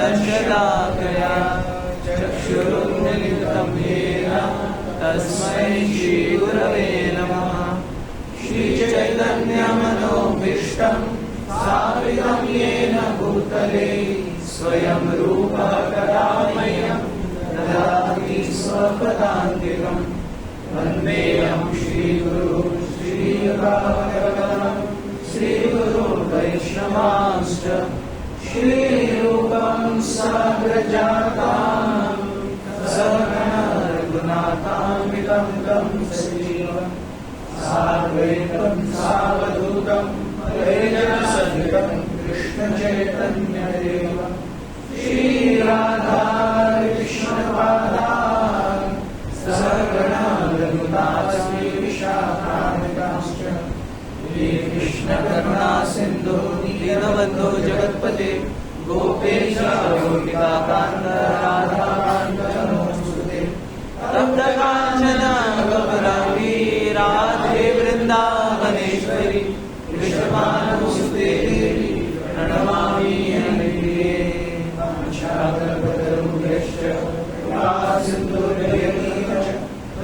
ज्ञानाञ्जनशलाकया चक्षुरुन्मिलितं येन तस्मै श्रीगुरवे नमः। श्रीचैतन्यमनोभीष्टं स्थापितं येन भूतले स्वयं रूपः कदा मह्यं ददाति स्वपदान्तिकं। वन्देऽहं श्रीगुरुं श्रीराघवं श्रीगुरो वैष्णवांश्च श्रीरूपं साग्रजातां सहगण रघुनाथान्वितं तं सजीवं साद्वैतं सावधूतं परिजनसहितं कृष्णचैतन्यदेवं श्रीराधाकृष्णपादान् सहगण रघुनाथान्वितं विशाखान्वितांश्च कृष्णकरुणा सिन्धो दीनबन्धो जगत्पते गोपेश गोपिकान्त राधाकान्त नमोस्तुते। तप्तकाञ्चन गौराङ्गी राधे वृन्दावनेश्वरी कृष्णपादानुसुते देवी प्रणमामि हरिप्रिये। वाञ्छाकल्पतरुभ्यश्च कृपासिन्धुभ्येव च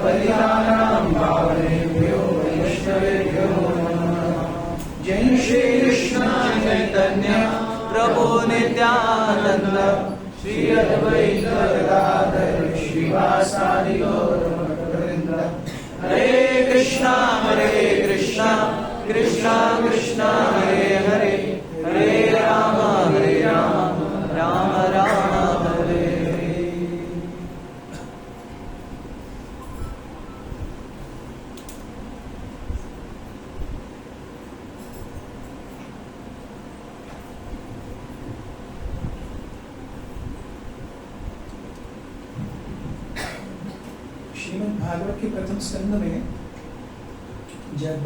पतितानां पावनेभ्यो वैष्णवेभ्यो जय श्री कृष्ण चैतन्य प्रभु नित्यानंद श्री अद्वैत गदाधर श्रीवासादि गौरवृंद। हरे कृष्णा कृष्णा कृष्णा हरे हरे हरे राम राम राम हरे हरे। श्रीमद् भागवत के प्रथम स्कंद में जब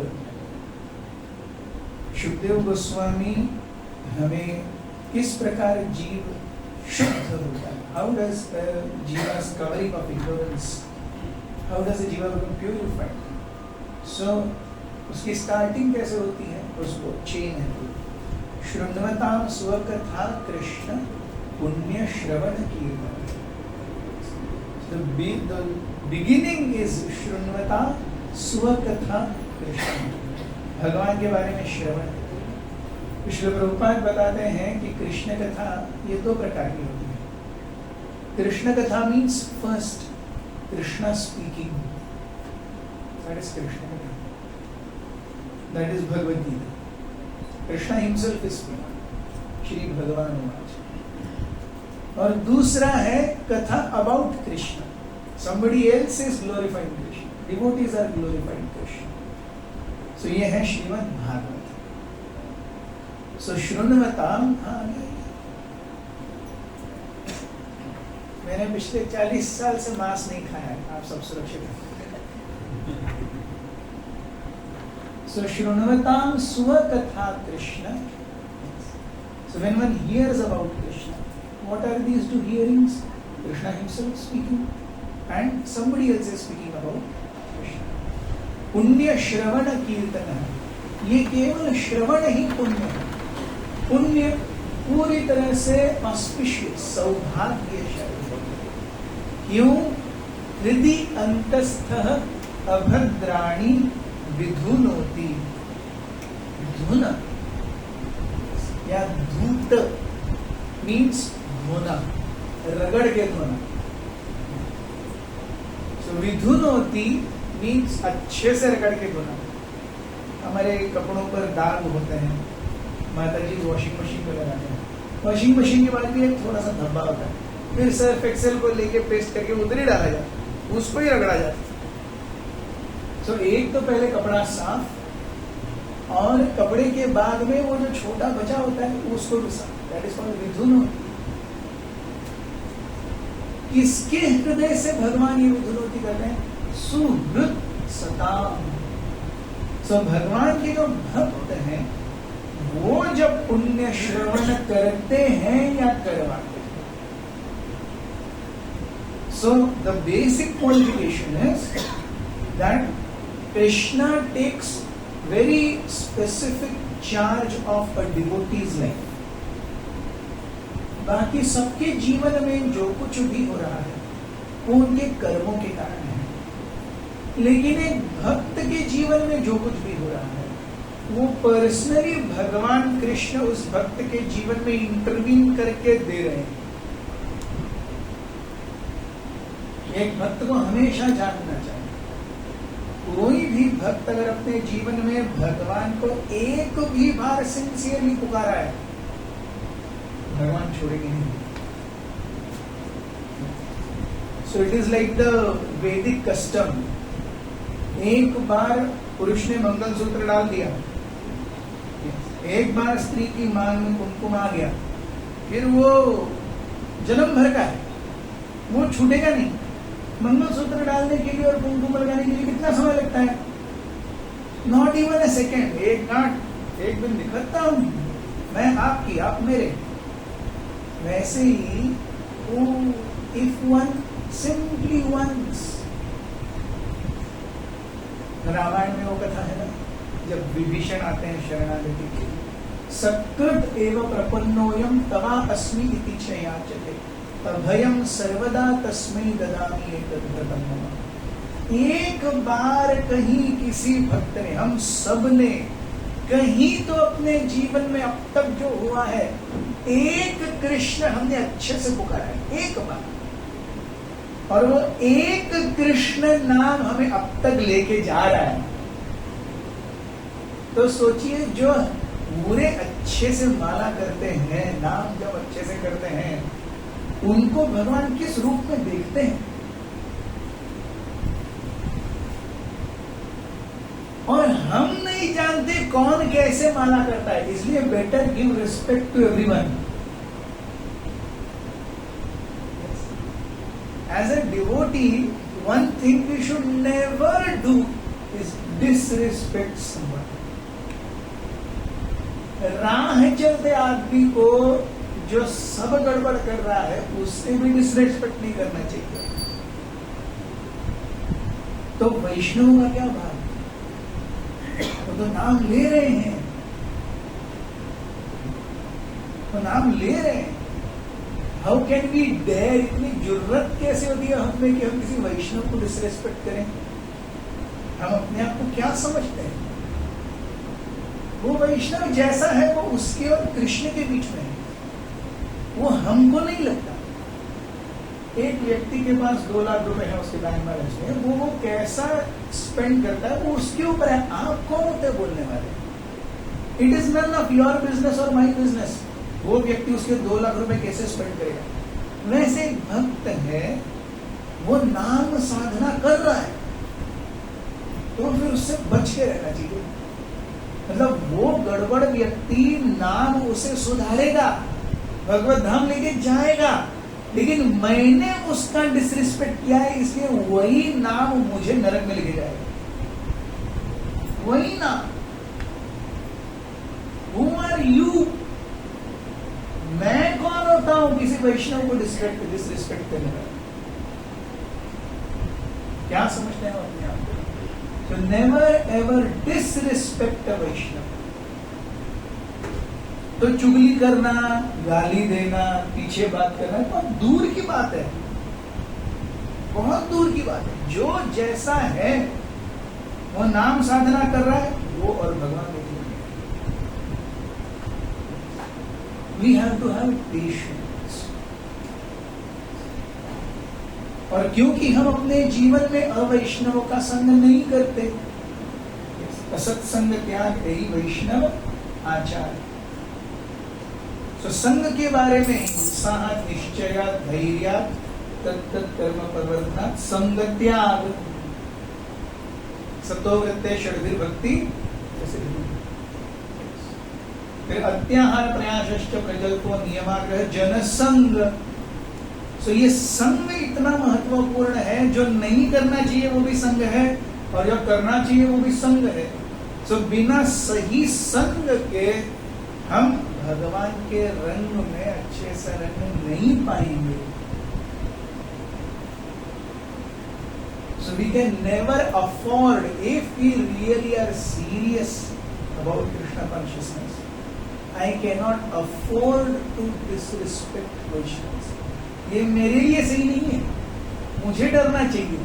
शुकदेव गोस्वामी हमें किस प्रकार जीव शुद्ध होता है, हाउ डज जीवा's covering of ignorance, how does the jiva become purified, so उसकी स्टार्टिंग कैसे होती है, उसको चेन है। शृण्वतां स्वकथा कृष्ण पुण्य श्रवण कीर्तन। The beginning is शृण्वता स्वकथा कृष्ण, भगवान के बारे में श्रवण। श्रील प्रभुपाद बताते हैं कि कृष्ण कथा ये दो प्रकार की होती है। कृष्ण कथा means first Krishna speaking, that is Krishna कथा, that is Bhagavad Gita. Krishna himself is speaking, Shri भगवान वाच। और दूसरा है कथा about Krishna, somebody else is glorifying Krishna, devotees are glorifying Krishna. So ये है श्रीमद् भागवत। So शृण्वताम, मैंने पिछले 40 साल से मांस नहीं खाया है, आप सब सुरक्षित हैं। So Shrunvatam Svakatha Krishna. So when one hears about Krishna, what are these two hearings? Krishna himself speaking and somebody else is speaking about Krishna. पुण्य श्रवण कीर्तन, ये केवल श्रवण ही पुण्य है. पुण्य पूरी तरह से ऑस्पिशियस, सौभाग्यशाली. क्यों? हृदि अंतस्थः अभद्राणि विधुनोति. धुन या धूत मीन्स धोना, रगड़ के धोना. सो विधुनोति मीन्स अच्छे से रगड़ के धोना. हमारे कपड़ों पर दाग होते हैं, माता जी वॉशिंग मशीन में लगाते हैं. वॉशिंग मशीन के बाद भी एक थोड़ा सा धब्बा होता है, फिर सर्फ एक्सेल को लेके पेस्ट करके उधर ही डाला जाता है, उसको ही रगड़ा जाता है. सो एक तो पहले कपड़ा साफ, और कपड़े के बाद में वो जो छोटा बचा होता है उसको भी साफ. दैट इज कॉल्ड विधुनोति. किसके हृदय से भगवान ये विधुनोति करते हैं? सुहृद सताम. सो भगवान के जो भक्त हैं वो जब पुण्य श्रवण करते हैं या करवाते हैं, so the basic qualification is that Krishna takes very specific charge of a devotee's life. बाकी सबके जीवन में जो कुछ भी हो रहा है वो उनके कर्मों के कारण है, लेकिन एक भक्त के जीवन में जो कुछ भी हो रहा है वो पर्सनली भगवान कृष्ण उस भक्त के जीवन में इंटरवीन करके दे रहे हैं. एक भक्त को हमेशा जानना चाहिए, कोई भी भक्त अगर अपने जीवन में भगवान को एक भी बार सिंसियरली पुकारा है, भगवान छोड़ेंगे नहीं. So it is like the वैदिक कस्टम. एक बार पुरुष ने मंगलसूत्र डाल दिया, एक बार स्त्री की मांग में कुमकुम आ गया, फिर वो जन्म भर का है, वो छूटेगा नहीं. मंगलसूत्र डालने के लिए और कुमकुम लगाने के लिए कितना समय लगता है? Not even a second. एक गांठ एक दिन निकलता हूं मैं आपकी, आप मेरे. वैसे ही if one simply once, Ramayana में वो कथा है ना, जब विभीषण आते हैं शरणागति के लिए, सकृत एव प्रपन्नोयम तवा अस्मि इति च याचते अभयम सर्वदा तस्मै ददामि एतद्व्रतं मम. एक बार कहीं किसी भक्त ने, हम सब ने कहीं तो अपने जीवन में अब तक जो हुआ है, एक कृष्ण हमने अच्छे से पुकारा है, एक बार, और वो एक कृष्ण नाम हमें अब तक लेके जा रहा है. तो सोचिए, जो पूरे अच्छे से माला करते हैं, नाम जब अच्छे से करते हैं, उनको भगवान किस रूप में देखते हैं. और हम नहीं जानते कौन कैसे माला करता है, इसलिए better give respect to everyone. As a devotee, one thing we should never do is disrespect someone. राह चलते आदमी को जो सब गड़बड़ कर रहा है उससे भी डिसरिस्पेक्ट नहीं करना चाहिए. तो वैष्णव का क्या भाव? वो तो नाम ले रहे हैं, वो नाम ले रहे हैं. How can we dare? इतनी जुर्रत कैसे होती है हमें कि हम किसी वैष्णव को डिसरिस्पेक्ट करें? हम अपने आप को क्या समझते हैं? वो वैष्णव जैसा है वो उसके और कृष्ण के बीच में है, वो हमको नहीं लगता. एक व्यक्ति के पास 2 लाख रुपए है उसके बैंक बैलेंस में, वो कैसा स्पेंड करता है वो उसके ऊपर है. आप कौन होते हैं बोलने वाले? It is none of your business और माई बिजनेस. वो व्यक्ति उसके 2 लाख रुपए कैसे स्पेंड करेगा? वैसे एक भक्त है, वो नाम साधना कर रहा है, तो फिर उससे बच के रहना चाहिए. मतलब वो गड़बड़ व्यक्ति, नाम उसे सुधारेगा, भगवत धाम लेके जाएगा, लेकिन मैंने उसका डिसरिस्पेक्ट किया है, इसलिए वही नाम मुझे नरक में लेके जाएगा. वही नाम वैष्णव को डिसरिस्पेक्ट करने वाला? क्या समझते हैं अपने आप को? So never ever disrespect a वैष्णव. तो चुगली करना, गाली देना, पीछे बात करना बहुत दूर की बात है, बहुत दूर की बात है. जो जैसा है वो नाम साधना कर रहा है, वो और भगवान देखेंगे. We have to have patience. और क्योंकि हम अपने जीवन में अवैष्णव का संग नहीं करते, असत्संग त्याग यही वैष्णव आचार. तो संग के बारे में उत्साह, निश्चय, धैर्य, तत्त कर्म प्रवर्तनात् संग त्याग, सतोवृत्ते षड्भिर भक्ति, फिर अत्याहार प्रयासश्च प्रकल्पो नियमाग्रह जनसंग. सो ये संग इतना महत्वपूर्ण है, जो नहीं करना चाहिए वो भी संग है, और जो करना चाहिए वो भी संग है. सो बिना सही संग के हम भगवान के रंग में अच्छे से रंग नहीं पाएंगे. So we can never afford, if we really are serious about Krishna consciousness, I cannot afford to disrespect Vaishnavas. ये मेरे लिए सही नहीं है, मुझे डरना चाहिए.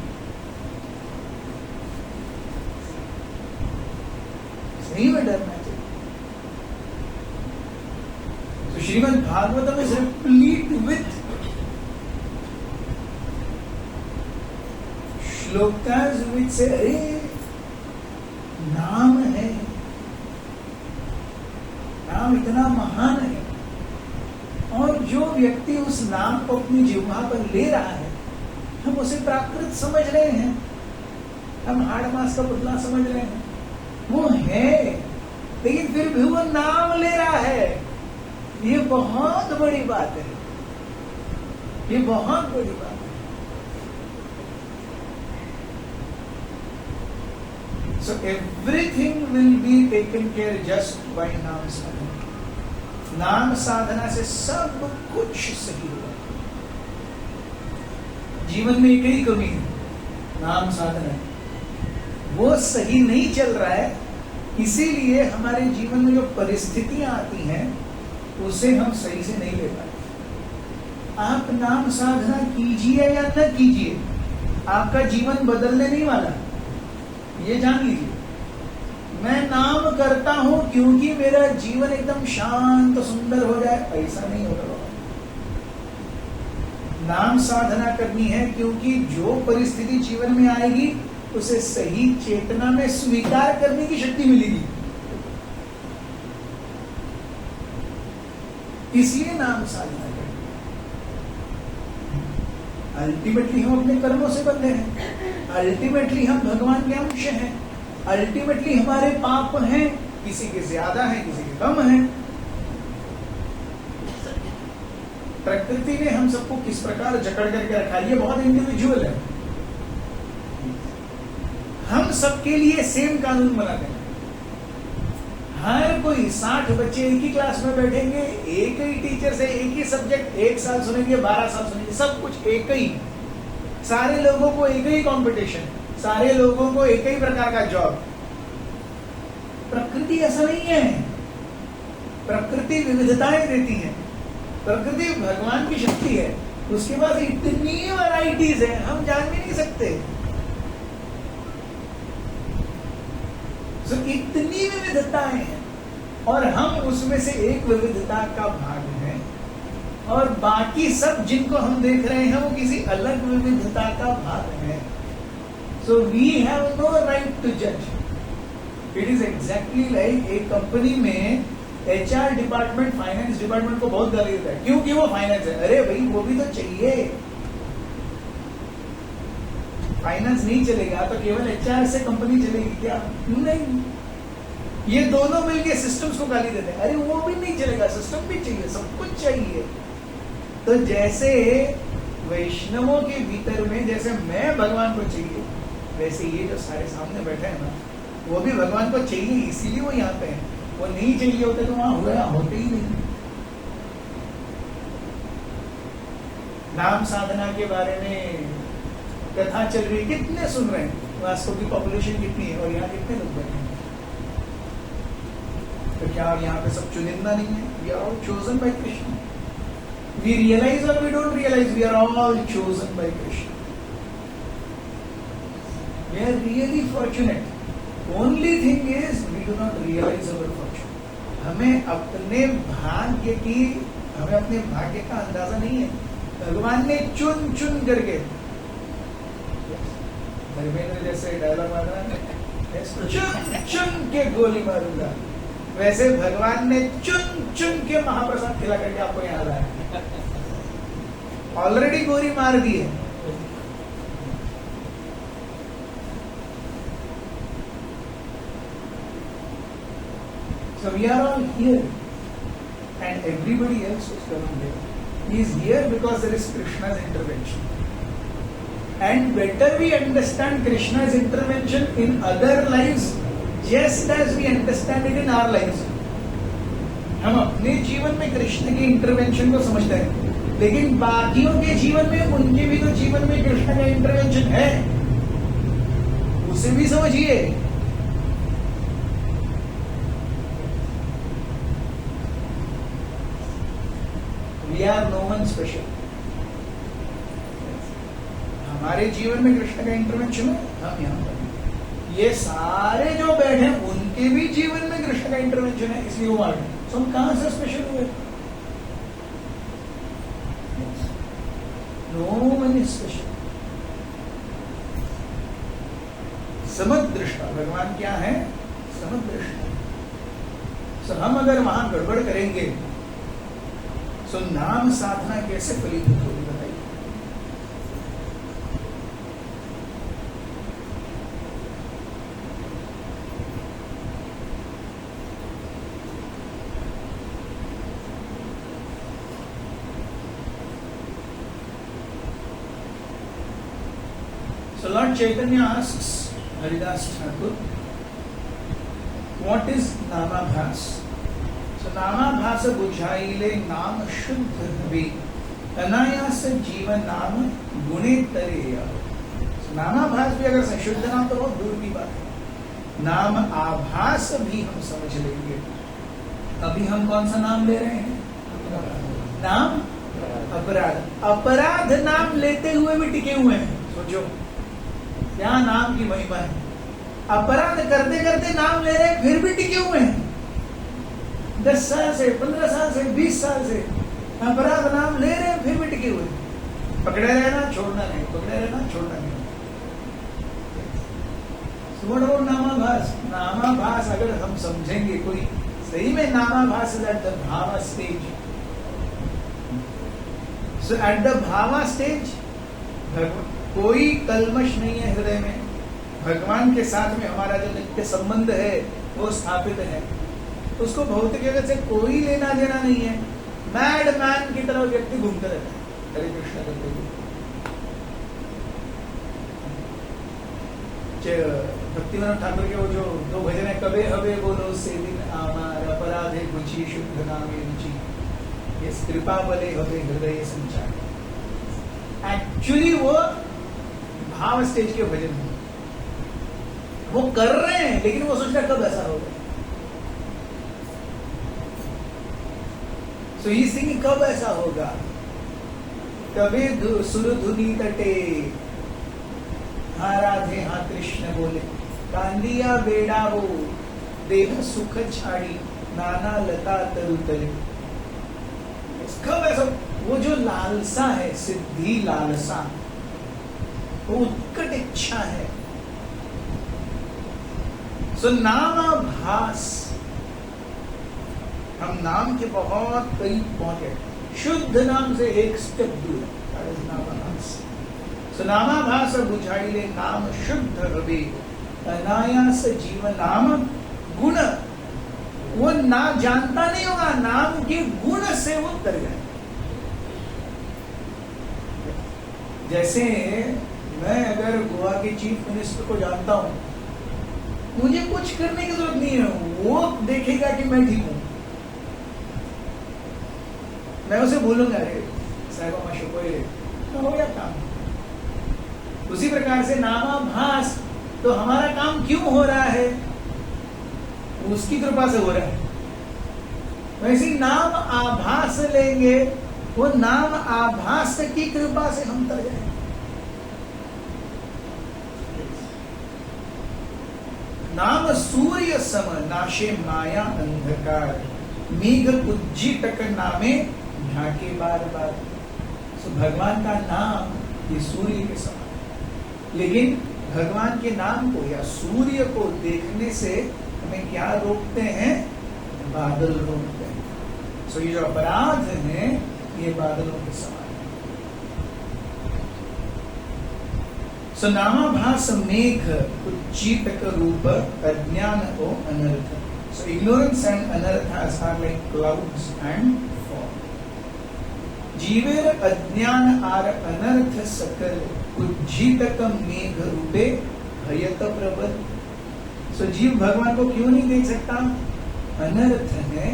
सही में डरना चाहिए. तो Shrimad Bhagavatam is replete with shlokas which say, अरे नाम है, नाम इतना महान है, और जो व्यक्ति उस नाम को अपनी जिह्वा पर ले रहा है, हम उसे प्राकृत समझ रहे हैं, हम हाड़ मास का पुतला समझ रहे हैं. वो है, लेकिन फिर भी वो नाम ले रहा है. ये बहुत बड़ी बात है, ये बहुत बड़ी बात है. So everything will be taken care just by नाम साधना. नाम साधना से सब कुछ सही होगा. जीवन में एक ही कमी है, नाम साधना. वो सही नहीं चल रहा है, इसीलिए हमारे जीवन में जो परिस्थितियां आती हैं उसे हम सही से नहीं ले पाते. आप नाम साधना कीजिए या न कीजिए, आपका जीवन बदलने नहीं वाला, ये जान लीजिए. मैं नाम करता हूं क्योंकि मेरा जीवन एकदम शांत सुंदर हो जाए, ऐसा नहीं होगा. नाम साधना करनी है क्योंकि जो परिस्थिति जीवन में आएगी उसे सही चेतना में स्वीकार करने की शक्ति मिलेगी. इसलिए नाम साधना करनी. अल्टीमेटली हम अपने कर्मों से बंधे हैं, अल्टीमेटली हम भगवान के अंश हैं, अल्टीमेटली हमारे पाप हैं, किसी के ज्यादा हैं, किसी के कम हैं. प्रकृति ने हम सबको किस प्रकार जकड़ करके रखा है, ये बहुत इंडिविजुअल है. हम सबके लिए सेम कानून बनाते हैं. हर कोई 60 बच्चे एक ही क्लास में बैठेंगे, एक ही टीचर से एक ही सब्जेक्ट 1 साल सुनेंगे, 12 साल सुनेंगे, सब कुछ एक ही. सारे लोगों को एक ही कंपटीशन, सारे लोगों को एक ही प्रकार का जॉब. प्रकृति ऐसा नहीं है. प्रकृति विविधताएं देती है. प्रकृति भगवान की शक्ति है, उसके पास इतनी वैरायटीज है, हम जान भी नहीं सकते. तो इतनी विविधताएं हैं, और हम उसमें से एक विविधता का भाग हैं, और बाकी सब जिनको हम देख रहे हैं वो किसी अलग विविधता का भाग है. So we have no right to जज. इट इज एग्जैक्टली लाइक एक कंपनी में HR डिपार्टमेंट फाइनेंस डिपार्टमेंट को बहुत गाली देता है क्योंकि वो फाइनेंस है. अरे भाई वो भी तो चाहिए. फाइनेंस नहीं चलेगा तो केवल HR से कंपनी चलेगी क्या? नहीं. ये दोनों मिलके सिस्टम्स को गाली देते हैं. अरे वो भी नहीं चलेगा, सिस्टम भी चाहिए, सब कुछ चाहिए. तो जैसे वैष्णवों के भीतर में जैसे मैं भगवान को चाहिए, वैसे ये जो सारे सामने बैठे हैं ना, वो भी भगवान को चाहिए, इसीलिए वो यहाँ पे है. वो नहीं चाहिए होते तो वहां होते ही नहीं. नाम साधना के बारे में कथा चल रही है, कितने सुन रहे हैं? वास्तव की पॉपुलेशन कितनी है और यहाँ कितने लोग बैठे हैं? तो क्या यहाँ पे सब चुनिंदा नहीं है? We are all chosen by Krishna. We realize or we don't realize, we are all chosen by Krishna. We are really fortunate. Only thing is we do not realize our fortune. हमें अपने भाग्य का अंदाजा नहीं है. भगवान ने चुन चुन करके, धर्मेंद्र जैसे डायलॉग मार रहा है, चुन चुन के गोली मारूंगा, वैसे भगवान ने चुन चुन के महाप्रसाद खिला करके आपको यहाँ लाया. ऑलरेडी गोली मार दी है. So we are all here, and everybody else is coming here. He is here because there is Krishna's intervention. And better we understand Krishna's intervention in other lives, just as we understand it in our lives. हम अपने जीवन में कृष्ण के intervention को समझते हैं, लेकिन बाकियों के जीवन में, उनके भी तो जीवन में कृष्ण का इंटरवेंशन है, उसे भी समझिए. We are no one special. हमारे जीवन में कृष्ण का इंटरवेंशन है, हम यहाँ पर. ये सारे जो बैठे हैं उनके भी जीवन में कृष्ण का इंटरवेंशन है, इसलिए वो आ गए. तो हम कहां से स्पेशल हुए? No one is special. समदृष्टा भगवान क्या है? समदृष्टा. तो हम अगर वहां गड़बड़ करेंगे तो नाम साधना कैसे फलीभूत होगी बताइए? So Lord Chaitanya asks Haridas Thakur, what is Namabhas? So नामाभास बुझाइले नाम शुद्ध हवे, अनायास जीवन नाम गुणे तरे. so नामाभास भी अगर शुद्ध नाम तो बहुत दूर की बात है, नाम आभास भी हम समझ लेंगे. अभी हम कौन सा नाम ले रहे हैं? नाम अपराध. अपराध नाम लेते हुए भी टिके हुए हैं. सोचो क्या नाम की महिमा है. अपराध करते करते नाम ले रहे हैं, फिर भी टिके हुए हैं. 10 साल से, 15 साल से, 20 साल से अपराध नाम ले रहे हैं, फिर भी टिके हुए. पकड़े रहना, छोड़ना नहीं, पकड़े रहना, छोड़ना नहीं. सुवर्ण नामाभास. नामाभास अगर हम समझेंगे, कोई सही में नामाभास इज एट द भावा स्टेज. सो एट द भावा स्टेज कोई कल्मश नहीं है हृदय में. भगवान के साथ में हमारा जो नित्य संबंध है वो स्थापित है. उसको भौतिक जगत से कोई लेना देना नहीं है. मैड मैन की तरह व्यक्ति घूमते रहता है हरे कृष्ण करते हुए. भक्तिविनोद ठाकुर के वो जो 2 भजन है, कबे हवे बोलो से दिन आमार, अपराधे रुचि शुद्ध नामे रुचि, ये कृपा बले हवे हृदय संचार. एक्चुअली वो भाव स्टेज के भजन है. वो कर रहे हैं, लेकिन वो सोच रहा कब ऐसा होगा. So he thinking कब ऐसा होगा. कभी सुरधुनी तटे, हाँ राधे हाँ कृष्ण बोले, कांदिया बेड़ा वो देह सुख छाड़ी, नाना लता तरु तले. कब ऐसा? वो जो लालसा है, सिद्धि लालसा, वो उत्कट इच्छा है. सो नामाभास, हम नाम के बहुत करीब पहुंचे, शुद्ध नाम से एक स्टेप दूर. नामाभास. सो नामाभास बुझाइले नाम शुद्ध हवे, अनायास जीवन नाम गुण. वो ना जानता नहीं होगा, नाम के गुण से वो तर जाए. जैसे मैं अगर गोवा के चीफ मिनिस्टर को जानता हूं, मुझे कुछ करने की जरूरत नहीं है. वो देखेगा कि मैं ठीक हूं. मैं उसे बोलूंगा, अरे साहब तो हो गया काम। उसी प्रकार से नामाभास, तो हमारा काम क्यों हो रहा है? उसकी कृपा से हो रहा है। वैसे नाम आभास लेंगे, वो नाम आभास की कृपा से हम तर जाएंगे। नाम सूर्य सम नाशे माया अंधकार, मेघ उज्जीटक नामे ढाके बार बार। सो भगवान का नाम ये सूर्य के समान, लेकिन भगवान के नाम को या सूर्य को देखने से हमें क्या रोकते हैं? बादल रोकते हैं। सो ये जो अपराध है ये बादलों के समान है। सो नामाभास मेघ उज्जीटक रूप अज्ञान ओ अनर्थ। So ignorance and anarthas are like clouds and fog. जीवेर अज्ञान आर अनर्थ सकल उज्जीटक मेघ रूपे भयत प्रबल। सो जीव भगवान को क्यों नहीं देख सकता? अनर्थ है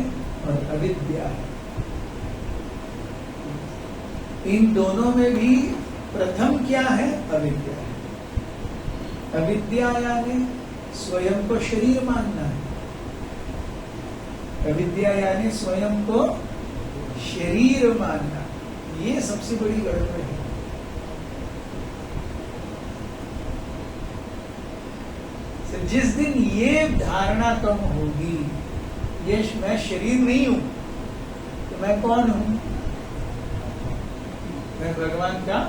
और अविद्या है। इन दोनों में भी प्रथम क्या है? अविद्या है। अविद्या यानी स्वयं को शरीर मानना है। अविद्या यानी स्वयं को शरीर मानना, ये सबसे बड़ी गड़बड़ है। जिस दिन ये धारणा कम होगी, ये मैं शरीर नहीं हूं, तो मैं कौन हूं? मैं भगवान का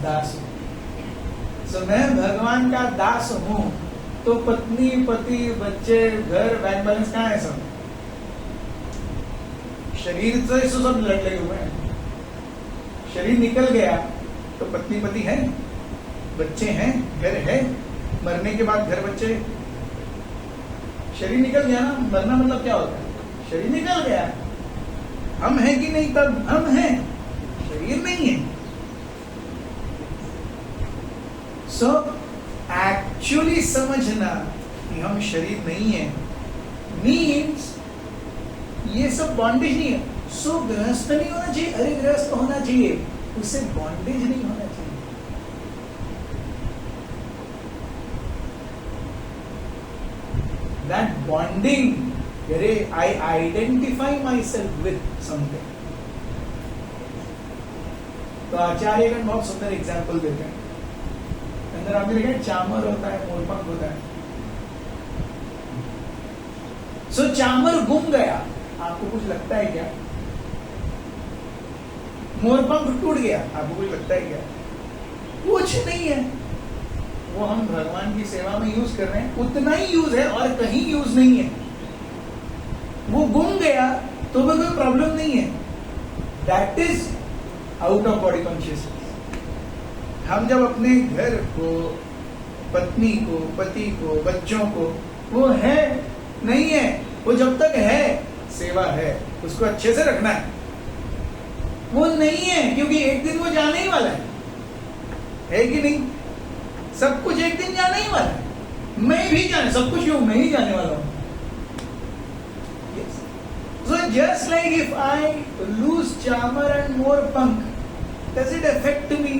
दास हूं। तो मैं भगवान का दास हूं, तो पत्नी, पति, बच्चे, घर, बैंक बैलेंस कहाँ है? सब शरीर तो इससे सब लगे हुए हैं। शरीर निकल गया तो पत्नी पति है, बच्चे हैं, घर है। मरने के बाद घर बच्चे, शरीर निकल गया ना। मरना मतलब क्या होता है? शरीर निकल गया। हम हैं कि नहीं? तब हम हैं, शरीर नहीं है। सो एक्चुअली समझना कि हम शरीर नहीं है मीन्स ये सब बॉन्डेज नहीं है। सो गृहस्थ नहीं होना चाहिए, अरे गृहस्थ होना चाहिए, उससे बॉन्डेज नहीं होना चाहिए। दैट बॉन्डिंग, अरे आई identify my self with something. तो आचार्यगण बहुत सुंदर एग्जाम्पल देते हैं। अंदर आपने देखा चामर होता है, मोरपंख होता है। सो चामर गुम गया, आपको कुछ लगता है क्या? मोरपंख टूट गया, आपको कुछ लगता है क्या? कुछ नहीं है। वो हम भगवान की सेवा में यूज कर रहे हैं, उतना ही यूज है और कहीं यूज नहीं है। वो गुम गया तो भी कोई प्रॉब्लम नहीं है। That is out of body consciousness. हम जब अपने घर को, पत्नी को, पति को, बच्चों को, वो है नहीं है, वो जब तक है सेवा है, उसको अच्छे से रखना है। वो नहीं है क्योंकि एक दिन वो जाने ही वाला है कि नहीं? सब कुछ एक दिन जाने ही वाला है। मैं भी जाने, सब कुछ क्यों, मैं ही जाने वाला हूं। So just like if I lose charmer and morepank, does it affect me?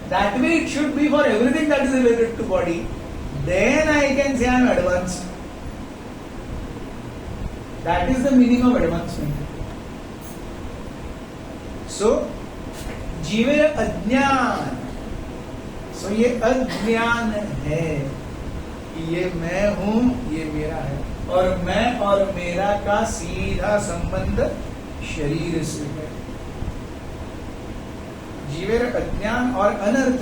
That way it should be for everything that is related to body. Then I can say I am advanced. That is the meaning of advancement. So, जीवे अज्ञान। So ये अज्ञान है कि ये मैं हूं, ये मेरा है, और मैं और मेरा का सीधा संबंध शरीर से है। जीवेर अज्ञान और अनर्थ।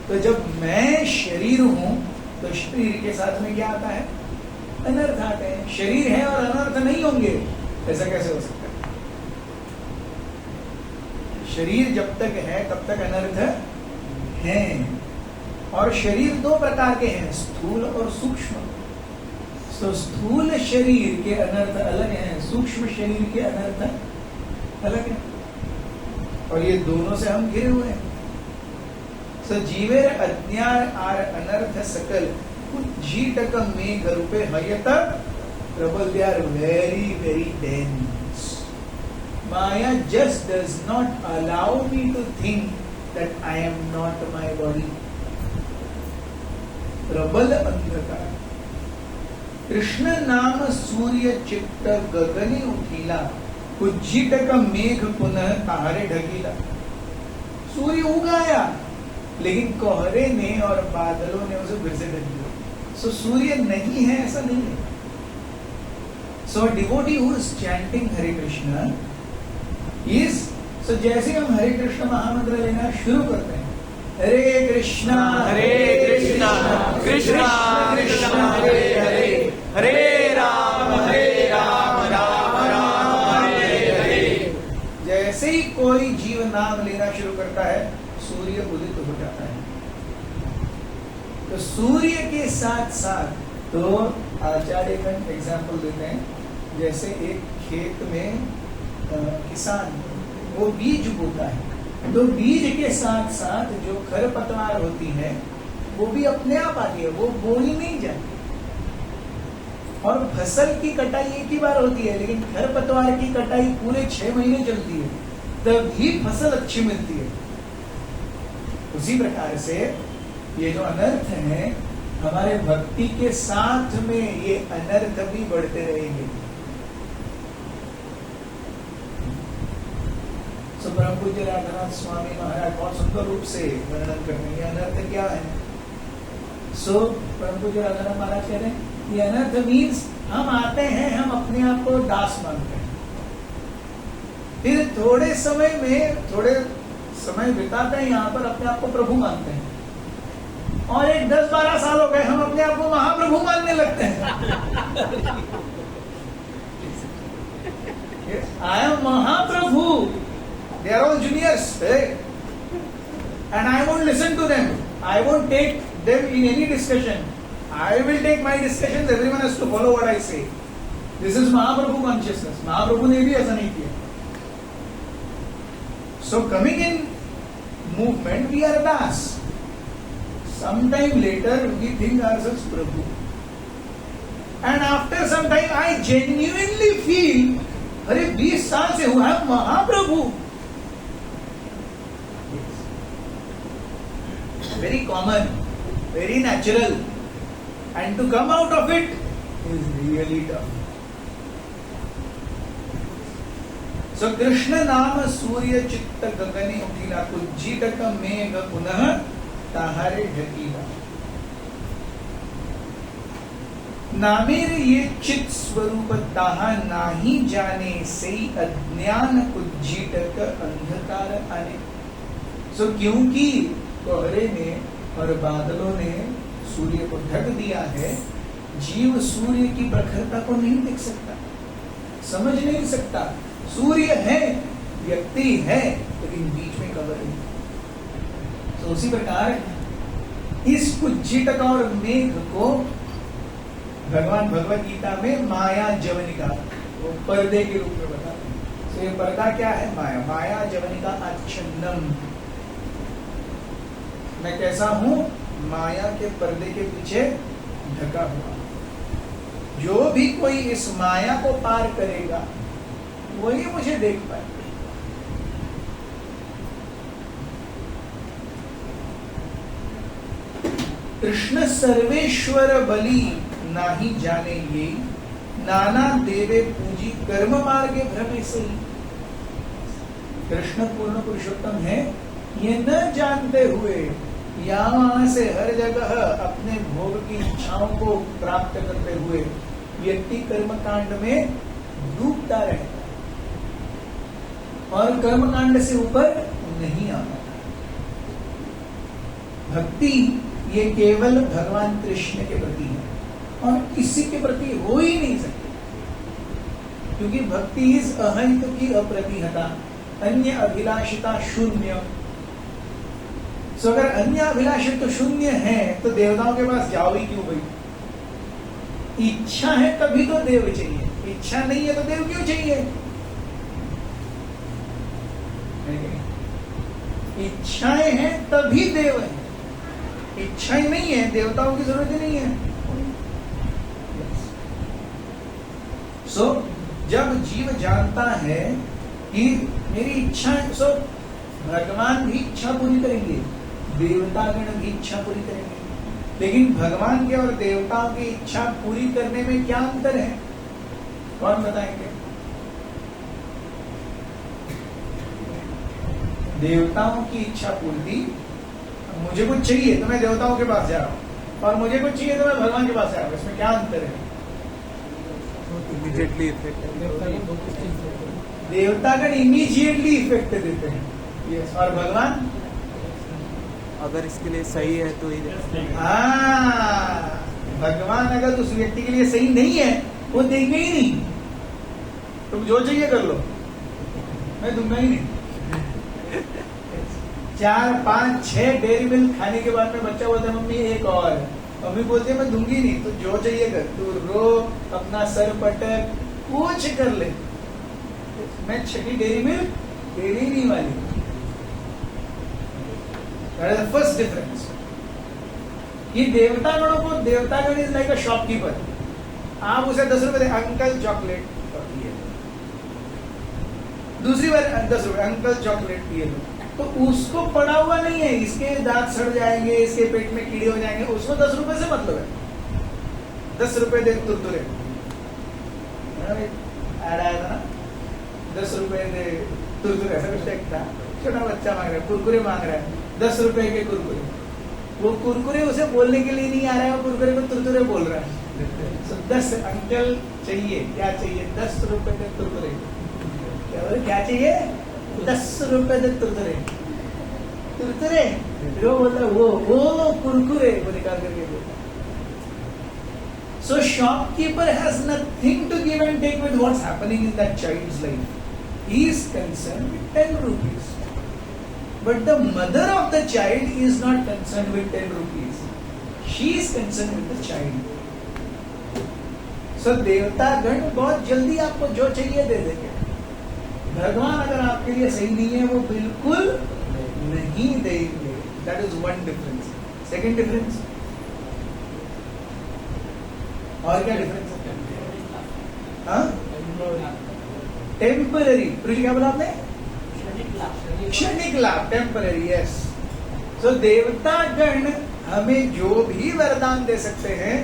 तो जब मैं शरीर हूं तो शरीर के साथ में क्या आता है? अनर्थ आते हैं। शरीर है और अनर्थ नहीं होंगे, ऐसा कैसे हो सकता है? शरीर जब तक है तब तक अनर्थ है। और शरीर दो प्रकार के हैं, स्थूल और सूक्ष्म। तो स्थूल शरीर के अनर्थ अलग हैं, सूक्ष्म शरीर के अनर्थ अलग हैं, और ये दोनों से हम घिरे हुए हैं। सो जीवेर अज्ञान आर अनर्थ सकल उज्जीटक मेघ रूपे हयत प्रबल। They are very very dense. Maya just does not allow me to think that I am not my body. प्रबल अंधकार कृष्ण नाम सूर्य चित्त गगने उठीला कुज्जिटक मेघ पुनः तारे ढकीला। सूर्य उगाया लेकिन कोहरे ने और बादलों ने उसे फिर से ढक दिया। सो सूर्य नहीं है ऐसा नहीं है। So devotee who is chanting Hare Krishna is so जैसे हम हरे कृष्ण महामंत्र लेना शुरू करते हैं, हरे कृष्णा कृष्णा कृष्णा हरे हरे, हरे राम राम राम हरे हरे। जैसे ही कोई जीव नाम लेना शुरू करता है सूर्य उदित हो जाता है। तो सूर्य के साथ साथ तो आचार्यगण एग्जाम्पल देते हैं, जैसे एक खेत में किसान वो बीज बोता है, तो बीज के साथ साथ जो खरपतवार होती है वो भी अपने आप आती है, वो बोई नहीं जाती। और फसल की कटाई एक ही बार होती है, लेकिन खरपतवार की कटाई पूरे 6 महीने चलती है, तभी फसल अच्छी मिलती है। उसी प्रकार से ये जो अनर्थ है हमारे भक्ति के साथ में ये अनर्थ भी बढ़ते रहेंगे। तो परम पूज्य राधानाथ स्वामी महाराज बहुत सुंदर रूप से वर्णन कर रहे हैं ये अनर्थ क्या है। सो परम पूज्य राधानाथ महाराज कह रहे हैं ये अनर्थ मीन्स हम आते हैं, हम अपने आप को दास मानते हैं, फिर थोड़े समय बिताते हैं यहाँ पर, अपने आप को प्रभु मानते हैं, और एक 10-12 साल हो गए हम अपने आप को महाप्रभु मानने लगते हैं। I am Mahaprabhu, they are all juniors, and I won't listen to them, I won't take them in any discussion, I will take my discussions, everyone has to follow what I say. This is Mahaprabhu consciousness. महाप्रभु ने भी ऐसा नहीं किया। So coming in movement we are das. Sometime later we think ourselves Prabhu, and after some time I genuinely feel अरे 20 साल से हुआ है महाप्रभु। Very common, very natural, and to come out of it is really tough. So Krishna नाम सूर्य चित्त गगने उठीला कुज्जिटक मेघ पुनः ताहारे ढकीला। नामेर ये चित स्वरूप ताहा नाही जाने से अज्ञान कुज्जिटक अंधकार आने। सो क्योंकि कोहरे ने और बादलों ने सूर्य को ढक दिया है, जीव सूर्य की प्रखरता को नहीं देख सकता, समझ नहीं सकता। सूर्य है, व्यक्ति है, लेकिन बीच में कवर नहीं। तो उसी प्रकार इस कुज्जिटक और मेघ को भगवान भगवत गीता में माया जवनिका, वो पर्दे के रूप में बताते हैं। तो ये पर्दा क्या है? माया। माया जवनिका आच्छन्नम। मैं कैसा हूं? माया के पर्दे के पीछे ढका हुआ। जो भी कोई इस माया को पार करेगा वही मुझे देख पाए। कृष्ण सर्वेश्वर बलि नाही जाने ये, नाना देवे पूजी कर्म मार्गे भ्रमे से। कृष्ण पूर्ण पुरुषोत्तम है, ये न जानते हुए यहाँ वहां से हर जगह अपने भोग की इच्छाओं को प्राप्त करते हुए व्यक्ति कर्मकांड में डूबता रहता है और कर्मकांड से ऊपर नहीं आता। भक्ति ये केवल भगवान कृष्ण के प्रति है और किसी के प्रति हो ही नहीं सकती, क्योंकि भक्ति इस अहंत की अप्रतिहता, अन्य अभिलाषिता शून्य। सो अगर अन्य अभिलाषित तो शून्य है तो देवताओं के पास जाओ ही क्यों भाई? इच्छा है तभी तो देव चाहिए, इच्छा नहीं है तो देव क्यों चाहिए? इच्छाएं हैं तभी देव है, इच्छाएं नहीं है देवताओं की जरूरत ही नहीं है। सो जब जीव जानता है कि मेरी इच्छा, सो भगवान भी इच्छा पूरी करेंगे, देवतागण भी इच्छा पूरी करेंगे, लेकिन भगवान के और देवताओं की इच्छा पूरी करने में क्या अंतर है, कौन बताएंगे? देवताओं की इच्छा पूर्ति, मुझे कुछ चाहिए तो मैं देवताओं के पास जा रहा हूं, और मुझे कुछ चाहिए तो मैं भगवान के पास जा रहा हूं, इसमें क्या अंतर है? इमीडिएटली इफेक्ट, देवतागण इमीडिएटली इफेक्ट देते हैं, यस, और भगवान अगर इसके लिए सही है तो ही। हाँ, भगवान अगर उस व्यक्ति के लिए सही नहीं है वो देंगे ही नहीं, तुम जो चाहिए कर लो, मैं दूंगा ही नहीं। 4, 5, 6 डेयरी मिल्क खाने के बाद में बच्चा बोलता है मम्मी एक और, मम्मी बोलती है मैं दूंगी नहीं, तो जो चाहिए कर, तू रो, अपना सर पटक, कुछ कर ले, मैं 6 डेयरी मिल्क देनी नहीं वाली। That is the first difference. ये देवतागणों को, देवतागण इज लाइक अ शॉपकीपर, आप उसे 10 रुपए दे, अंकल चॉकलेट ये लो, दूसरी बार 10 रुपए, अंकल चॉकलेट ये लो, तो उसको पड़ा हुआ नहीं है इसके दांत सड़ जाएंगे, इसके पेट में कीड़े हो जाएंगे, उसको 10 रुपए से मतलब है, 10 रुपए दे तुरतुरे, ऐड आया था ना, 10 रुपए दे तुरतुरे, ऐसा कुछ एक था, छोटा बच्चा मांग रहा है, कुरकुरे मांग रहा है, 10 रुपए के कुरकुरे, वो कुरकुरे उसे बोलने के लिए नहीं आ रहा है, वो कुरकुरे को तुरतुरे बोल रहा है। So 10 अंकल चाहिए, क्या चाहिए? 10 रुपए के तुरतुरे, क्या चाहिए? 10 रुपए के तुरतुरे, तुरतुरे, जो बोलता है वो कुरकुरे वो निकाल करके देता। So shopkeeper has nothing to give and take with what's happening in that child's life. He is concerned with 10 rupees. But the mother of the child is not concerned with 10 rupees. She is concerned with the child. So देवतागण बहुत जल्दी आपको जो चाहिए दे देंगे। भगवान अगर आपके लिए सही नहीं है वो बिल्कुल नहीं देंगे। That is one difference. Second difference, और क्या डिफरेंस है? हाँ? टेम्पररी, क्या बोला आपने? क्षणिक लाभ, टेम्पररी, यस। सो देवतागण हमें जो भी वरदान दे सकते हैं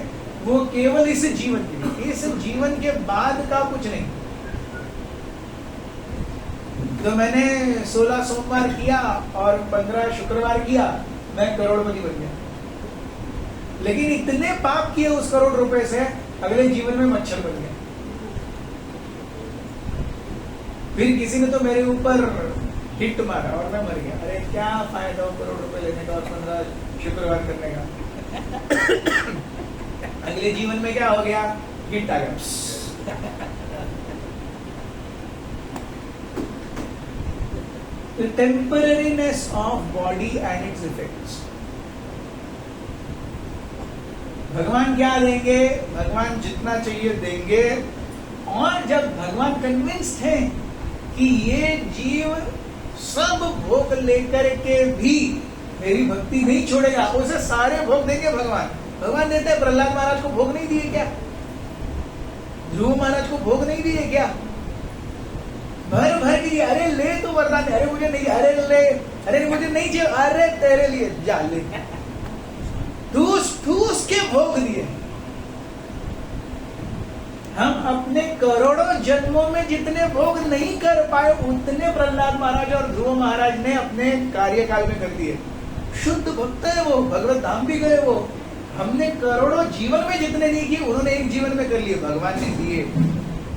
वो केवल इस जीवन के लिए, इस जीवन के बाद का कुछ नहीं। तो मैंने 16 सोमवार किया और 15 शुक्रवार किया, मैं करोड़पति बन गया, लेकिन इतने पाप किए उस करोड़ रुपए से अगले जीवन में मच्छर बन गया। फिर किसी ने तो मेरे ऊपर हिट मारा और मैं मर गया। अरे क्या फायदा हो करोड़ रुपए लेने का और 15 शुक्रवार करने का। अगले जीवन में क्या हो गया? हिट आ गया। The temporariness of body and its effects. भगवान क्या देंगे? भगवान जितना चाहिए देंगे, और जब भगवान कन्विंस्ड हैं कि ये जीव सब भोग लेकर के भी मेरी भक्ति नहीं छोड़ेगा, उसे सारे भोग देंगे भगवान। भगवान देते हैं, प्रहलाद महाराज को भोग नहीं दिए क्या? ध्रुव महाराज को भोग नहीं दिए क्या? भर भर के, अरे ले तो वरदान, अरे मुझे नहीं, अरे ले, अरे मुझे नहीं चाहिए, अरे तेरे लिए जा ले, ठूस ठूस के भोग दिए। हम अपने करोड़ों जन्मों में जितने भोग नहीं कर पाए उतने प्रहलाद महाराज और ध्रुव महाराज ने अपने कार्यकाल में कर दिए। शुद्ध भक्त है वो, भगवत धाम भी गए वो। हमने करोड़ों जीवन में जितने नहीं किए उन्होंने एक जीवन में कर लिए, भगवान ने दिए।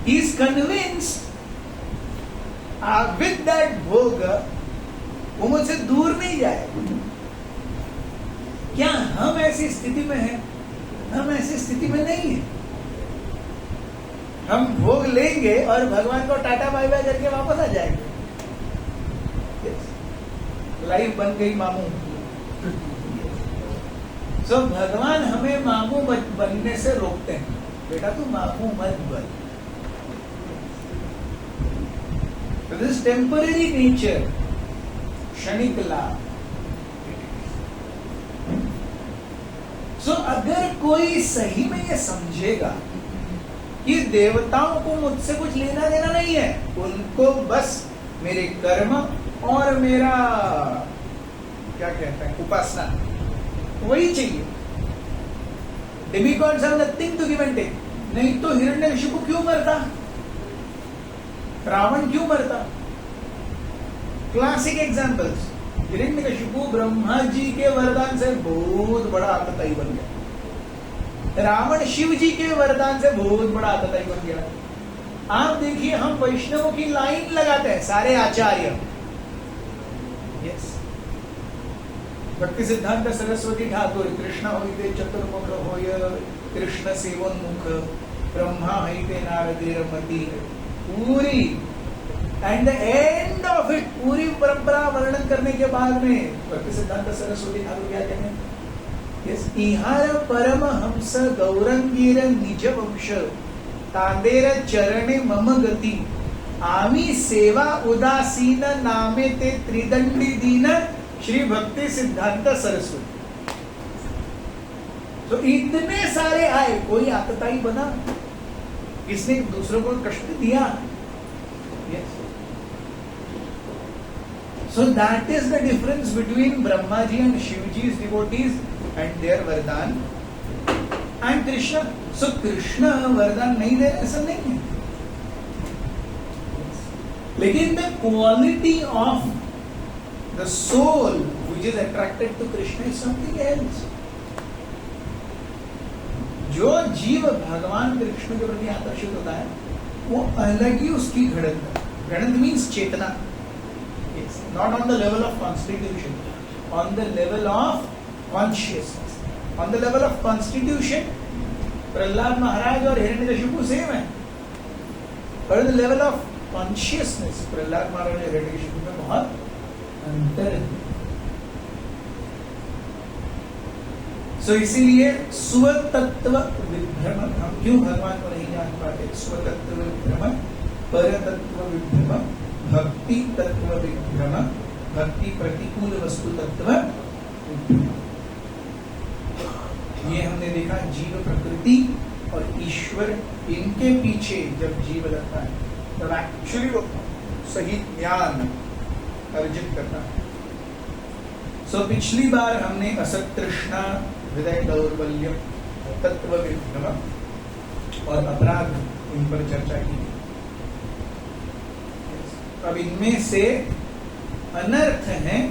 He is convinced with that भोग वो मुझसे दूर नहीं जाए। क्या हम ऐसी स्थिति में हैं? हम ऐसी स्थिति में नहीं है। हम भोग लेंगे और भगवान को टाटा बाय बाय करके वापस आ जाएंगे। लाइफ बन गई मामू। सो भगवान हमें मामू बनने से रोकते हैं, बेटा तू मामू मत बन। दिस टेम्पररी नेचर, क्षणिक लाभ। सो अगर कोई सही में ये समझेगा कि देवताओं को मुझसे कुछ लेना देना नहीं है, उनको बस मेरे कर्म और मेरा क्या कहते हैं उपासना, वही चाहिए। Demigods have nothing to give and take. नहीं तो हिरण्यकशिपु क्यों मरता, रावण क्यों मरता? Classic examples. हिरण्यकशिपु ब्रह्मा जी के वरदान से बहुत बड़ा आतताई बन गया, रावण शिव जी के वरदान से बहुत बड़ा आतताई बन गया। आप देखिए, हम वैष्णवों की लाइन लगाते हैं, सारे आचार्य, यस, भक्ति सिद्धांत सरस्वती ठाकुर, कृष्ण होइते चतुर्मुख होय कृष्ण सेवोन्मुख, ब्रह्मा होइते नारदेरमति, पूरी and the end of it, पूरी परंपरा वर्णन करने के बाद में भक्ति सिद्धांत सरस्वती ठाकुर क्या कहते हैं? यस, इहार परम हंस गौरंगीर निज वंश तांदेर चरणे मम गति, आमी सेवा उदासीन नामे ते त्रिदंडी दीन श्री भक्ति सिद्धांत सरस्वती। तो इतने सारे आए, कोई आतताई बना? किसने दूसरों को कष्ट दिया? Yes. So that is the difference between Brahma ji and Shiva जी's devotees and their वरदान एंड कृष्ण। सो कृष्ण वरदान नहीं दे, ऐसा नहीं है, लेकिन the quality of the soul which is attracted to Krishna is something else. जो जीव भगवान कृष्ण के प्रति आकर्षित होता है, वो अलग ही उसकी घड़त है। घड़त मीन्स चेतना, not on the level of constitution, on the level of consciousness. On the level of constitution Prahlad Maharaj और हिरण्यकशिपु सेम है, पर the level of consciousness Prahlad Maharaj और हिरण्यकशिपु में बहुत अंतर है। सो इसीलिए स्वतत्व विभ्रम, हम क्यों भगवान को नहीं जान पाते? स्वतत्व विभ्रम, परतत्व विभ्रम, भक्ति तत्व विभ्रम, भक्ति प्रतिकूल वस्तु तत्व विभ्रम। ये हमने देखा, जीव प्रकृति और ईश्वर, इनके पीछे जब जीव लगता है तब एक्चुअली वो सही ज्ञान अर्जित करता है। सो पिछली बार हमने असत तृष्णा, हृदय दौर्बल्य, तत्व विभ्रम और अपराध, इन पर चर्चा की। अब इनमें से अनर्थ हैं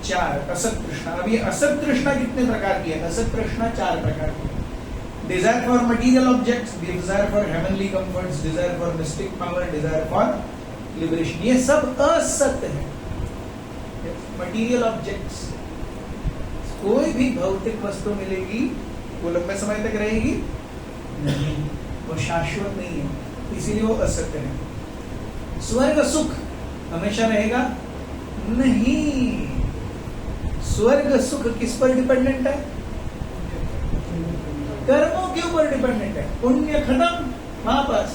4। असत तृष्णा, अब ये असत तृष्णा कितने प्रकार की है? असत तृष्णा 4 प्रकार की है। Desire for material objects, desire for heavenly comforts, desire for mistake power, desire for liberation, ये सब असत्य है। मटीरियल ऑब्जेक्ट्स, कोई भी भौतिक वस्तु मिलेगी वो लंबे समय तक रहेगी नहीं, वो शाश्वत नहीं है, इसीलिए वो असत्य है। स्वर्ग सुख हमेशा रहेगा नहीं। स्वर्ग सुख किस पर डिपेंडेंट है? कर्मों के ऊपर डिपेंडेंट है। पुण्य खत्म, वापस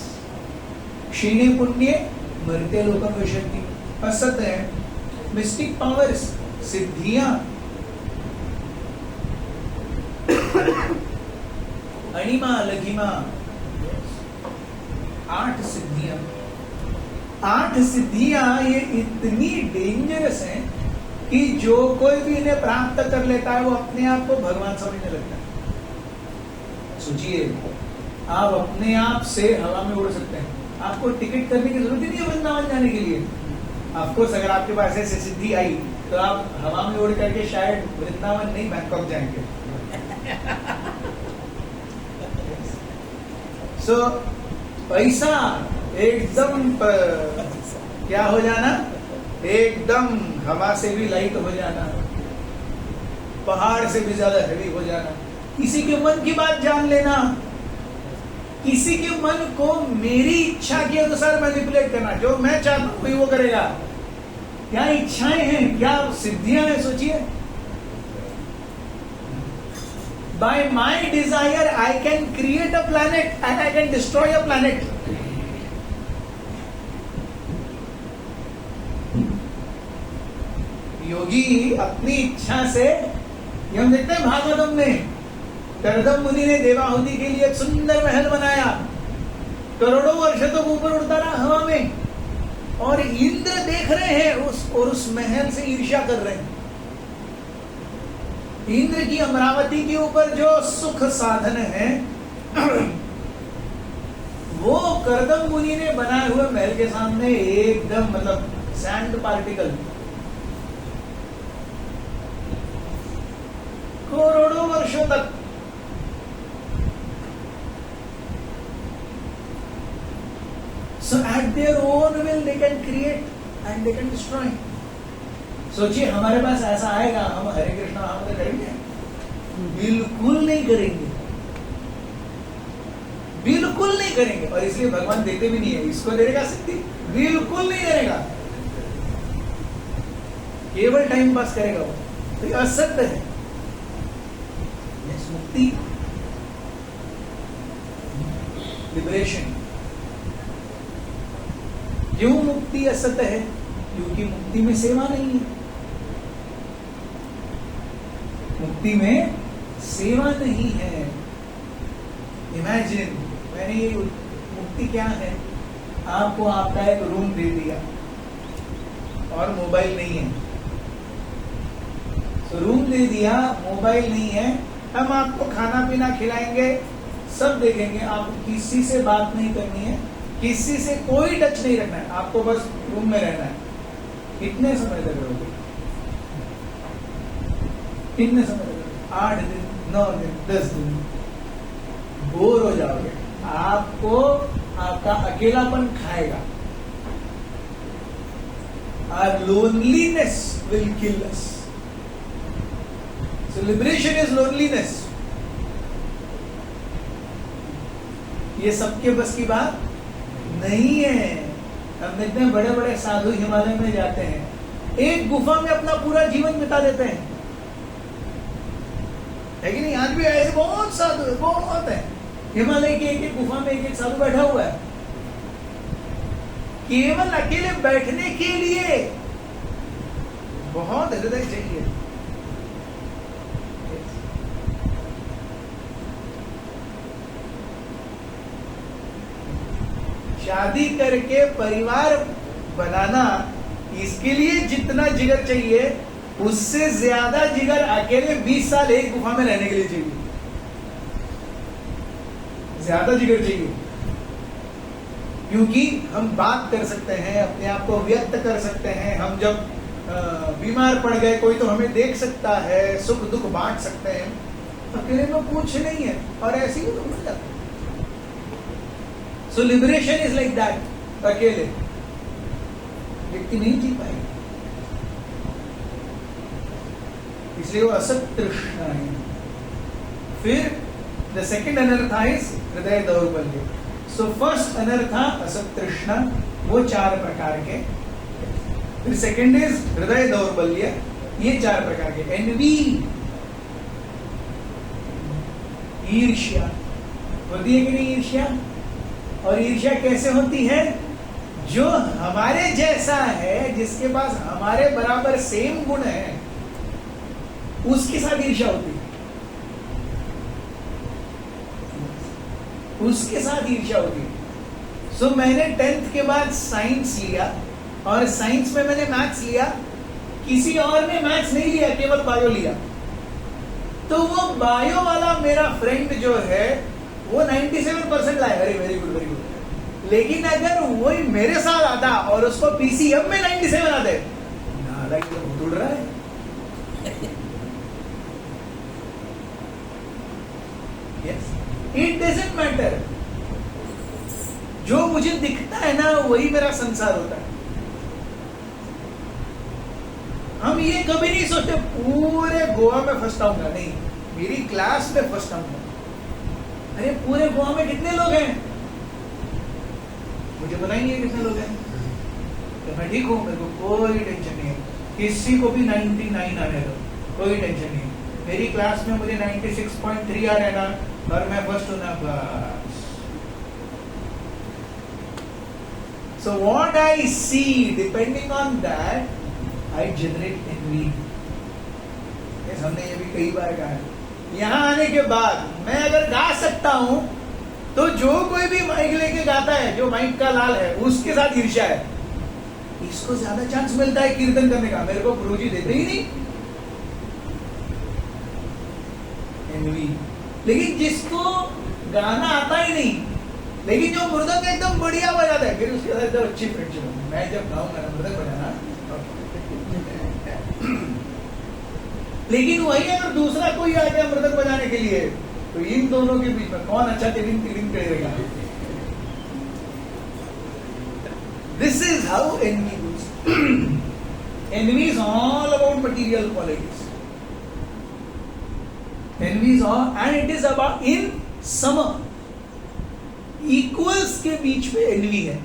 क्षीणे पुण्य मरते लोकम विशंति, असत्य है। मिस्टिक पावर्स, सिद्धियां, अणिमा लघिमा, 8 सिद्धियां। 8 सिद्धियां ये इतनी डेंजरस हैं कि जो कोई भी इन्हें प्राप्त कर लेता है वो अपने आप को भगवान समझने लगता है। सोचिए, आप अपने आप से हवा में उड़ सकते हैं, आपको टिकट करने की जरूरत ही नहीं है वृंदावन जाने के लिए। ऑफकोर्स अगर आपके पास ऐसी सिद्धि आई तो आप हवा में उड़ करके शायद वृंदावन नहीं बैंकॉक जाएंगे। सो पैसा एकदम क्या हो जाना, एकदम हवा से भी लाइट हो जाना, पहाड़ से भी ज्यादा हैवी हो जाना, किसी के मन की बात जान लेना, किसी के मन को मेरी इच्छा के अनुसार मैनिपुलेट करना, जो मैं चाहता हूं वही वो करेगा। क्या इच्छाएं हैं, क्या सिद्धियां हैं, सोचिए। By my desire, I can create a planet and I can destroy a planet. योगी अपनी इच्छा से, हम देखते हैं भागवतम में, करदम मुनि ने देवाहुति के लिए एक सुंदर महल बनाया, करोड़ों वर्ष तक ऊपर उड़ता रहा हवा में, और इंद्र देख रहे हैं उस महल से ईर्ष्या कर रहे हैं। इंद्र की अमरावती के ऊपर जो सुख साधन है वो कर्दम मुनि ने बनाए हुए महल के सामने एकदम मतलब सैंड पार्टिकल। करोड़ों वर्षों तक so at their own will they can create and they can destroy। सोचिए हमारे पास ऐसा आएगा, हम हरे कृष्णा महामंत्र करेंगे? बिल्कुल नहीं करेंगे, बिल्कुल नहीं करेंगे। और इसलिए भगवान देते भी नहीं है। इसको देगा शक्ति, बिल्कुल नहीं करेगा, केवल टाइम पास करेगा वो। तो ये असत्य है। मुक्ति, लिबरेशन। क्यों मुक्ति असत्य है? क्योंकि मुक्ति में सेवा नहीं है। मुक्ति में सेवा नहीं है। इमेजिन, मैंने ये मुक्ति क्या है? आपको आपका एक रूम दे दिया और मोबाइल नहीं है। तो रूम दे दिया, मोबाइल नहीं है, हम आपको खाना पीना खिलाएंगे, सब देखेंगे, आपको किसी से बात नहीं करनी है, किसी से कोई टच नहीं रखना है, आपको बस रूम में रहना है। कितने समय तक रहोगे? कितने समय तक? 8 दिन, 9 दिन, 10 दिन, बोर हो जाओगे। आपको आपका अकेलापन खाएगा। Our loneliness will kill us. So liberation is loneliness. ये सबके बस की बात नहीं है। हम इतने बड़े बड़े साधु हिमालय में जाते हैं, एक गुफा में अपना पूरा जीवन बिता देते हैं, है कि नहीं? आज भी ऐसे बहुत साधु है, बहुत है। हिमालय की एक एक गुफा में एक एक साधु बैठा हुआ है, केवल अकेले बैठने के लिए। बहुत हृदय चाहिए। शादी करके परिवार बनाना, इसके लिए जितना जिगर चाहिए उससे ज्यादा जिगर अकेले 20 साल एक गुफा में रहने के लिए चाहिए। ज्यादा जिगर चाहिए, क्योंकि हम बात कर सकते हैं, अपने आप को व्यक्त कर सकते हैं। हम जब बीमार पड़ गए, कोई तो हमें देख सकता है, सुख दुख बांट सकते हैं। अकेले में कुछ नहीं है, और ऐसे ही तो मिल जाता है। सो लिबरेशन इज लाइक दैट। अकेले व्यक्ति नहीं जी पाएगा, इसलिए वो असत तृष्णा है। फिर द सेकेंड अनर्था इज हृदय दौर्बल्य। सो फर्स्ट अनर्था असत तृष्णा, वो 4 प्रकार के। फिर सेकेंड इज हृदय दौर्बल्य, ये 4 प्रकार के। एनवी, ईर्ष्या होती है कि नहीं? ईर्ष्या। और ईर्ष्या कैसे होती है? जो हमारे जैसा है, जिसके पास हमारे बराबर सेम गुण है, उसके साथ ईर्ष्या होती है, उसके साथ ईर्ष्या होती है। सो मैंने 10th के बाद साइंस लिया, और साइंस में मैंने मैथ्स लिया, किसी और ने मैथ्स नहीं लिया, केवल बायो लिया। तो वो बायो वाला मेरा फ्रेंड जो है वो 97% लाया। अरे वेरी गुड, वेरी गुड। लेकिन अगर वही मेरे साथ आता और उसको पीसीएम में 97 आते, नालायक तो उड़ रहा है। Yes. It doesn't matter। जो मुझे दिखता है ना, वही मेरा संसार होता है। हम ये कभी नहीं सोचते पूरे गोवा में फर्स्ट आऊंगा, नहीं, मेरी क्लास में फर्स्ट आऊंगा। अरे पूरे गोवा में कितने लोग हैं? मुझे बताइए कितने लोग हैं? तो मैं ठीक हूँ, मेरे को कोई टेंशन नहीं है। किसी को भी 99 आने दो, कोई टेंशन नहीं है। मेरी क्लास में मुझे 96.3 आ रहे ना, और मैं फर्स्ट हूं ना, बस। So what I see, depending on that, I generate envy। हमने ये भी कई बार कहा है। यहाँ आने के बाद मैं अगर गा सकता हूं, तो जो कोई भी माइक लेके गाता है, जो माइक का लाल है, उसके साथ ईर्ष्या है। इसको ज्यादा चांस मिलता है कीर्तन करने का, मेरे को गुरुजी देते ही नहीं। एनवी। लेकिन जिसको गाना आता ही नहीं, लेकिन जो मृदंग एकदम बढ़िया बजाता है, फिर उसके साथ एकदम अच्छी फ्रेंडशिप है। मैं जब गाऊंगा ना मृदंग बजाना, लेकिन वही अगर दूसरा कोई आ गया मृदंग बजाने के लिए, तो इन दोनों के बीच में कौन अच्छा टिलिंग टिलिंग करेगा? This is how envy goes. Envy is all about material qualities. Envy is all, and it is about in summer. Equals के बीच में envy है।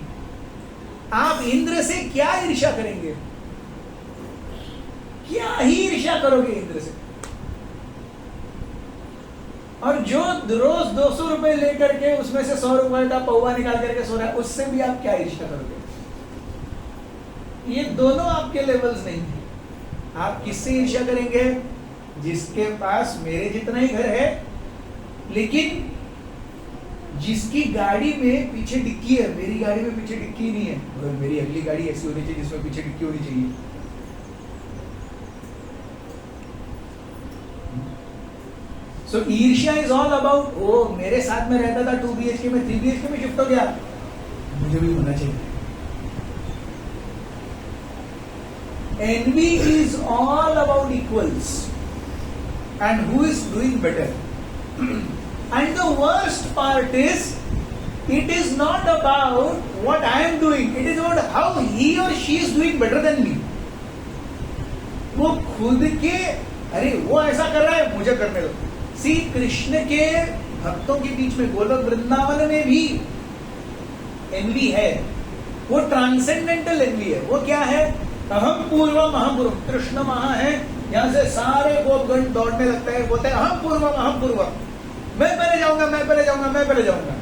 आप इंद्र से क्या ईर्ष्या करेंगे? क्या ही ईर्ष्या करोगे इंद्र से? और जो रोज 200 रुपए लेकर के उसमें से 100 रुपए का पौवा निकाल करके सो रहा है, उससे भी आप क्या ईर्ष्या करोगे? ये दोनों आपके लेवल्स नहीं है। आप किससे ईर्ष्या करेंगे? जिसके पास मेरे जितना ही घर है, लेकिन जिसकी गाड़ी में पीछे डिक्की है, मेरी गाड़ी में पीछे डिक्की नहीं है। और मेरी अगली गाड़ी ऐसी होनी चाहिए जिसमें पीछे डिक्की होनी चाहिए। सो ईर्ष्या इज ऑल अबाउट, ओ मेरे साथ में रहता था 2 BHK में 3 BHK में शिफ्ट हो गया, मुझे भी होना चाहिए। Envy is all about equals and who is doing better. And the worst part is, it is not about what I am doing, it is about how he or she is doing better than me. वो खुद के, अरे वो ऐसा कर रहा है मुझे करने दो। सी कृष्ण के भक्तों के बीच में गोलोक वृंदावन में भी एनवी है। वो ट्रांसेंडेंटल एनवी है। वो क्या है? अहम पूर्वम अहम पूर्वम। कृष्ण महा है, यहां से सारे गोपगण दौड़ने लगते हैं, बोलते हैं अहम पूर्वम अहम पूर्वम, मैं पहले जाऊंगा, मैं पहले जाऊंगा, मैं पहले जाऊंगा।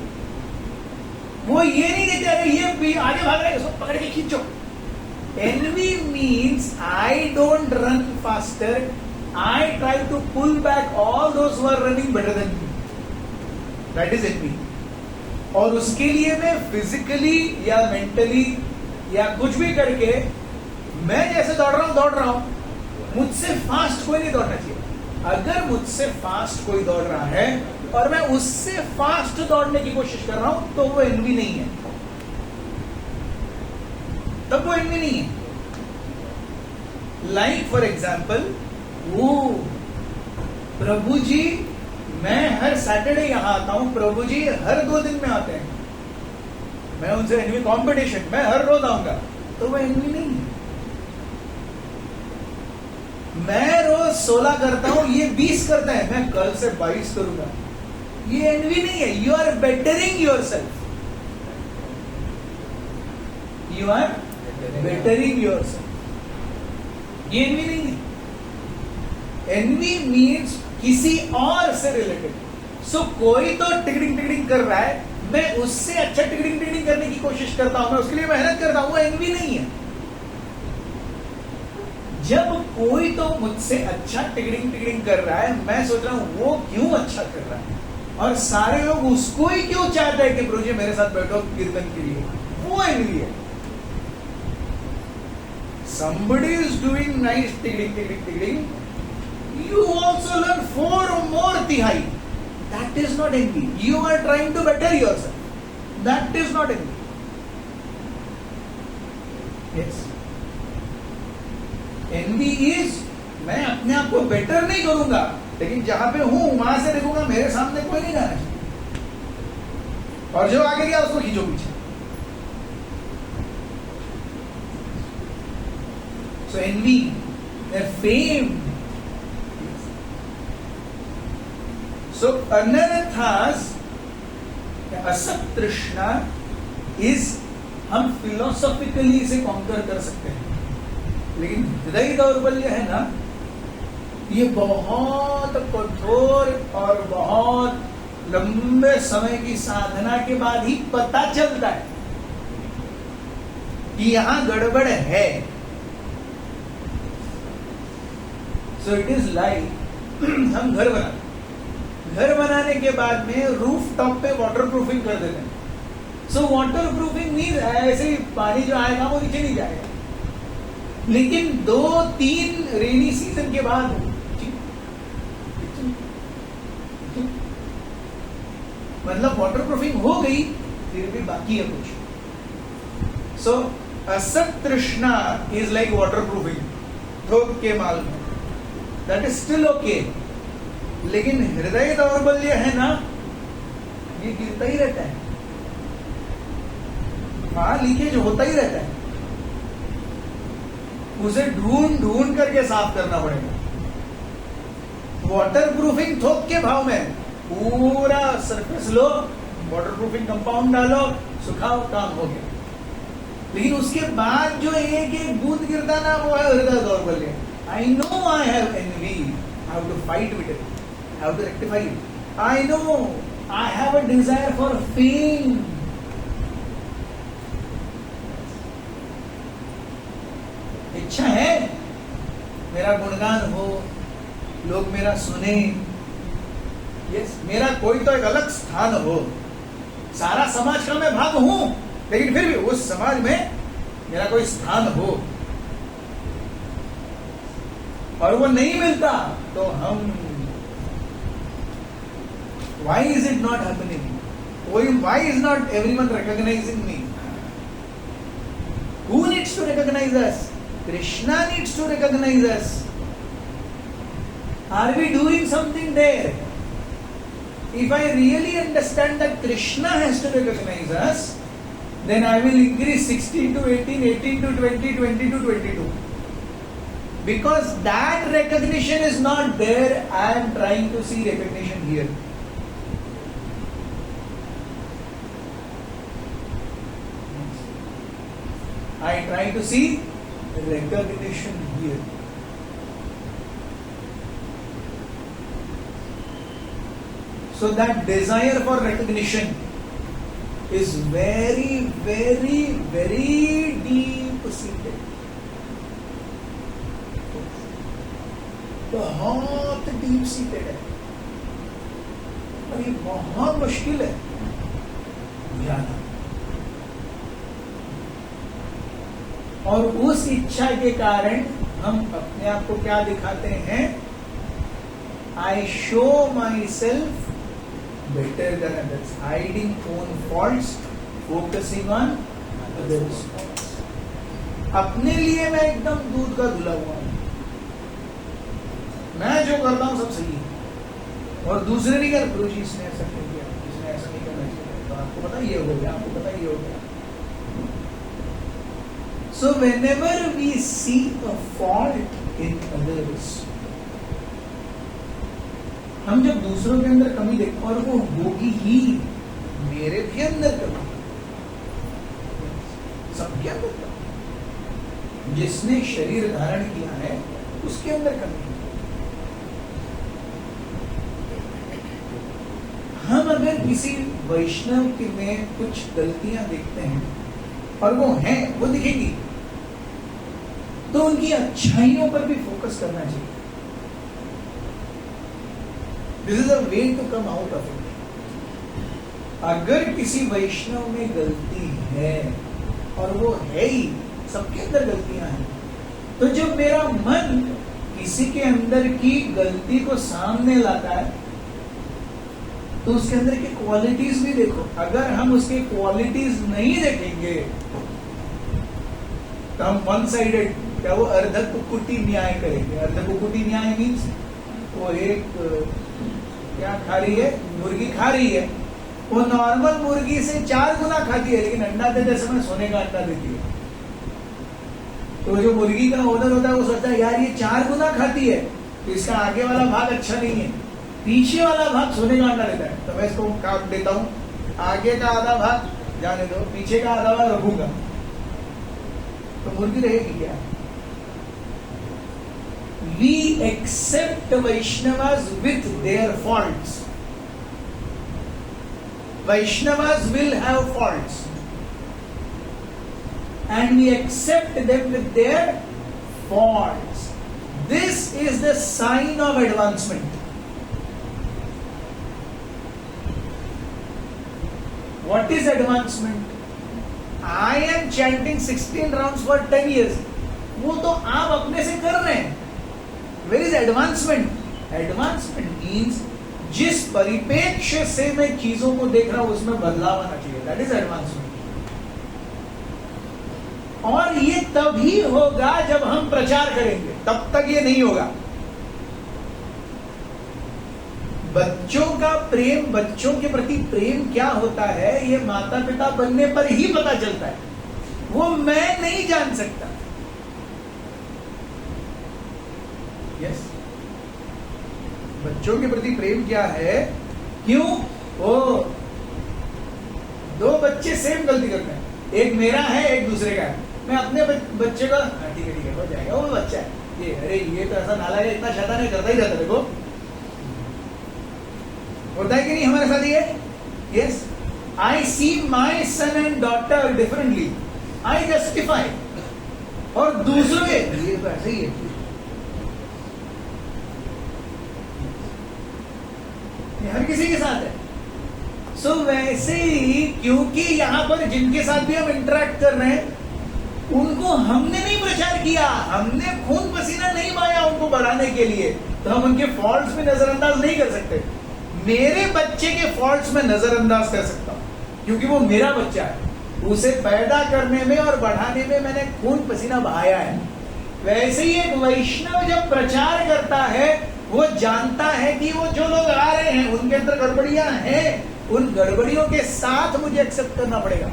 वो ये नहीं देखते अरे ये भी आगे भाग रहे हैं, उसको पकड़ के खींचो। Envy means I don't run faster, I try to pull back all those who are running better than me. That is envy. और उसके लिए मैं फिजिकली या मेंटली या कुछ भी करके, मैं जैसे दौड़ रहा हूं, मुझसे फास्ट कोई नहीं दौड़ना चाहिए। अगर मुझसे फास्ट कोई दौड़ रहा है और मैं उससे फास्ट दौड़ने की कोशिश कर रहा हूं, तो वो एनवी नहीं है, तब वो एनवी नहीं है। लाइक फॉर एग्जाम्पल, वो प्रभु जी मैं हर सैटरडे यहां आता हूं, प्रभु जी हर 2 दिन में आते हैं, मैं उनसे एनवी कॉम्पिटिशन, मैं हर रोज आऊंगा, तो वो एनवी नहीं है। मैं रोज 16 करता हूं, ये 20 करता है, मैं कल से 22 करूंगा, ये एनवी नहीं है। You are bettering yourself, you are bettering yourself, ये एनवी नहीं है। एनवी मीन्स किसी और से रिलेटेड। सो कोई तो टिकटिंग टिकटिंग कर रहा है, मैं उससे अच्छा टिकटिंग टिकटिंग करने की कोशिश करता हूं, मैं उसके लिए मेहनत करता हूं, वो एनवी नहीं है। जब कोई तो मुझसे अच्छा टिकटिंग टिकटिंग कर रहा है, मैं सोच रहा हूं वो क्यों अच्छा कर रहा है, और सारे लोग उसको ही क्यों चाहते हैं कि प्रभु जी मेरे साथ बैठो कीर्तन के लिए, वो एनवी है। Somebody is doing nice ticketing, you also learn 4 or more tihai. That is not envy. You are trying to better yourself. That is not envy. Yes. Envy is, मैं अपने आप को बेटर नहीं करूंगा, लेकिन जहां पे हूं वहां से देखूंगा मेरे सामने कोई नहीं जाना चाहिए, और जो आगे गया उसको खींचो पीछे। So envy, their fame. So anarthas, असत तृष्णा is, हम फिलोसॉफिकली इसे कॉन्कर कर सकते हैं, लेकिन हृदय दौर्बल्य है ना, ये बहुत कठोर और बहुत लंबे समय की साधना के बाद ही पता चलता है कि यहां गड़बड़ है। सो इट इज लाइक, हम घर बनाने के बाद में रूफ टॉप पे वाटर प्रूफिंग कर देते हैं। सो वाटर प्रूफिंग मीन्स ऐसे ही पानी जो आएगा वो नीचे नहीं जाएगा, लेकिन 2-3 रेनी सीजन के बाद मतलब वाटर प्रूफिंग हो गई, फिर भी बाकी है कुछ। सो असत तृष्णा इज लाइक वाटर प्रूफिंग, थोक के माल में, दैट इज स्टिल ओके। लेकिन हृदय दौर्बल्य है ना, ये गिरता ही रहता है, हाँ लीकेज होता ही रहता है, उसे ढूंढ ढूंढ करके साफ करना पड़ेगा। वाटर प्रूफिंग थोक के भाव में पूरा सरफेस लो, वाटर प्रूफिंग कंपाउंड डालो, सुखाओ, काम हो गया। लेकिन उसके बाद जो एक एक बूंद गिरता ना, वो है हृदय दौर्बल्य। I know I have envy, I have to fight with it, I have to rectify it. I know I have a desire for fame, इच्छा है मेरा गुणगान हो, लोग मेरा सुने, यस मेरा कोई तो एक अलग स्थान हो, सारा समाज का मैं भाग हूं, लेकिन फिर भी उस समाज में मेरा कोई स्थान हो, और वो नहीं मिलता तो हम, why is it not happening? Why is not everyone recognizing me? Who needs to recognize us? Krishna needs to recognize us. Are we doing something there? If I really understand that Krishna has to recognize us, then I will increase 16 to 18, 18 to 20, 20 to 22. Because that recognition is not there, I am trying to see recognition here. I try to see recognition here. So that desire for recognition is very, very, very deep seated. बहुत deep seated है और ये बहुत मुश्किल है जाना। और उस इच्छा के कारण हम अपने आप को क्या दिखाते हैं? I show my self better than others, hiding own faults, focusing on others. अपने लिए मैं एकदम दूध का धुला हुआ हूं, मैं जो करता हूं सब सही है, और दूसरे नहीं कर, गुरु जी इसने ऐसा क्यों किया, इसने ऐसा नहीं करना चाहिए, तो आपको पता ये हो गया, आपको पता ये हो गया। So whenever we see a fault in others, हम जब दूसरों के अंदर कमी देखते, और वो होगी ही, मेरे भी अंदर कमी, सबके अंदर कमी, जिसने शरीर धारण किया है उसके अंदर कमी है। हम अगर किसी वैष्णव के में कुछ गलतियां देखते हैं, और वो हैं, वो दिखेगी, तो उनकी अच्छाइयों पर भी फोकस करना चाहिए। This is a way to come out of it. अगर किसी वैष्णव में गलती है, और वो है ही, सबके अंदर गलतियां हैं, तो जब मेरा मन किसी के अंदर की गलती को सामने लाता है, तो उसके अंदर की क्वालिटीज भी देखो। अगर हम उसकी क्वालिटीज नहीं देखेंगे तो हम वन साइडेड, क्या वो अर्ध कुकुटी न्याय करेंगे। अर्ध कुकुटी न्याय मीन्स वो एक क्या खा रही है, मुर्गी खा रही है, वो नॉर्मल मुर्गी से 4 गुना खाती है, लेकिन अंडा देते समय सोने का अंडा देती है। तो जो मुर्गी का ओनर होता है वो सोचता है यार ये 4 गुना खाती है, तो इसका आगे वाला भाग अच्छा नहीं है, पीछे वाला भाग सोने का अंडा देता है, तो मैं इसको काट देता हूं, आगे का आधा भाग जाने दो, पीछे का आधा भाग रखूंगा, तो मुर्गी रहेगी क्या? We accept Vaishnavas with their faults. Vaishnavas will have faults, and we accept them with their faults. This is the sign of advancement. What is advancement? I am chanting 16 rounds for 10 years. वो तो आप अपने से कर रहे हैं. Where is advancement? Advancement means जिस परिप्रेक्ष्य से मैं चीजों को देख रहा हूं उसमें बदलाव आना चाहिए. That is advancement. और ये तभी होगा जब हम प्रचार करेंगे, तब तक ये नहीं होगा. बच्चों का प्रेम, बच्चों के प्रति प्रेम क्या होता है, ये माता पिता बनने पर ही पता चलता है. वो मैं नहीं जान सकता. यस, बच्चों के प्रति प्रेम क्या है? क्यों? वो दो बच्चे सेम गलती करते हैं, एक मेरा है एक दूसरे का है. मैं अपने बच्चे का ठीक है हो जाएगा, वो बच्चा है ये, अरे ये तो ऐसा नाला है, इतना शैतान है, करता ही रहता. देखो होता है कि नहीं हमारे साथ ये? Yes, I see my son and daughter differently, I justify. और दूसरों ये तो ऐसे ही है. ये हर किसी के साथ है. सो वैसे ही, क्योंकि यहां पर जिनके साथ भी हम इंटरेक्ट कर रहे हैं उनको हमने नहीं प्रचार किया, हमने खून पसीना नहीं बहाया उनको बढ़ाने के लिए, तो हम उनके फॉल्ट्स में नजरअंदाज नहीं कर सकते. मेरे बच्चे के फॉल्ट्स में नजरअंदाज कर सकता हूं क्योंकि वो मेरा बच्चा है. उसे पैदा करने में और बढ़ाने में मैंने खून पसीना बहाया है. वैसे ही एक वैष्णव जब प्रचार करता है वो जानता है कि वो जो लोग आ रहे हैं उनके अंदर गड़बड़ियां हैं, उन गड़बड़ियों के साथ मुझे एक्सेप्ट करना पड़ेगा.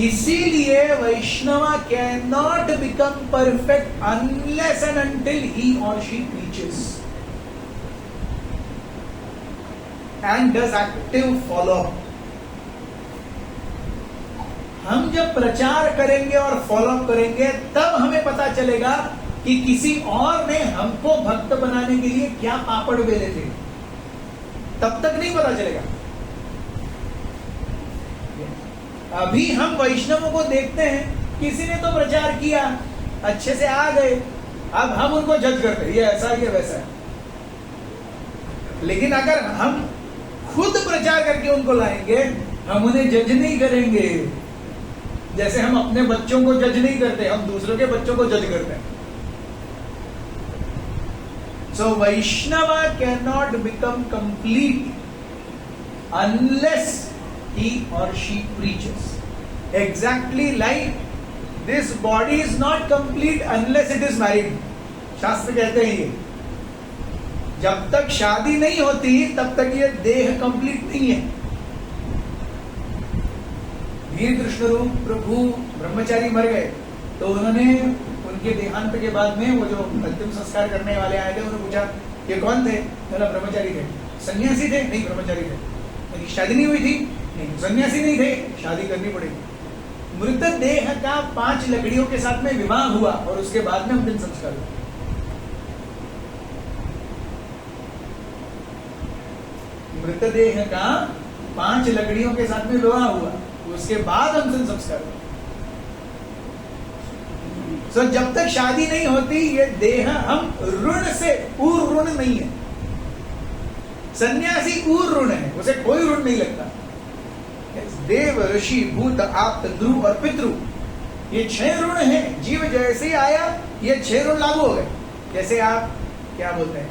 इसीलिए Vaishnava can not become perfect unless and until he और she preaches and does active follow. हम जब प्रचार करेंगे और फॉलो करेंगे तब हमें पता चलेगा कि किसी और ने हमको भक्त बनाने के लिए क्या पापड़ बेले थे. तब तक नहीं पता चलेगा. अभी हम वैष्णवों को देखते हैं, किसी ने तो प्रचार किया, अच्छे से आ गए, अब हम उनको जज करते हैं ये ऐसा है ये वैसा है. लेकिन अगर हम खुद प्रचार करके उनको लाएंगे, हम उन्हें जज नहीं करेंगे. जैसे हम अपने बच्चों को जज नहीं करते, हम दूसरों के बच्चों को जज करते हैं. So Vaishnava can not become complete unless he or she preaches. Exactly like this body is not complete unless it is married. शास्त्र कहते हैं ये, जब तक शादी नहीं होती तब तक ये देह कंप्लीट नहीं है. वीर कृष्ण रूप प्रभु ब्रह्मचारी मर गए तो उन्होंने उनके देहांत के बाद में वो जो अंतिम संस्कार करने वाले आए थे उन्होंने पूछा ये कौन थे? बोला ब्रह्मचारी थे. सन्यासी थे? नहीं ब्रह्मचारी थे. शादी नहीं हुई थी? नहीं. सन्यासी नहीं थे, शादी करनी पड़ेगी. मृत देह का 5 लकड़ियों के साथ में विवाह हुआ और उसके बाद में अंतिम संस्कार हुआ. मृतदेह का 5 लकड़ियों के साथ में विवाह हुआ, उसके बाद अंतिम संस्कार हुआ. तो जब तक शादी नहीं होती ये देह हम ऋण से पूर्व ऋण नहीं है. सन्यासी पूर्व ऋण है, उसे कोई ऋण नहीं लगता. देव ऋषि भूत आप्त ध्रुव और पितृ, ये 6 ऋण हैं. जीव जैसे ही आया ये 6 ऋण लागू हो गए. जैसे आप क्या बोलते हैं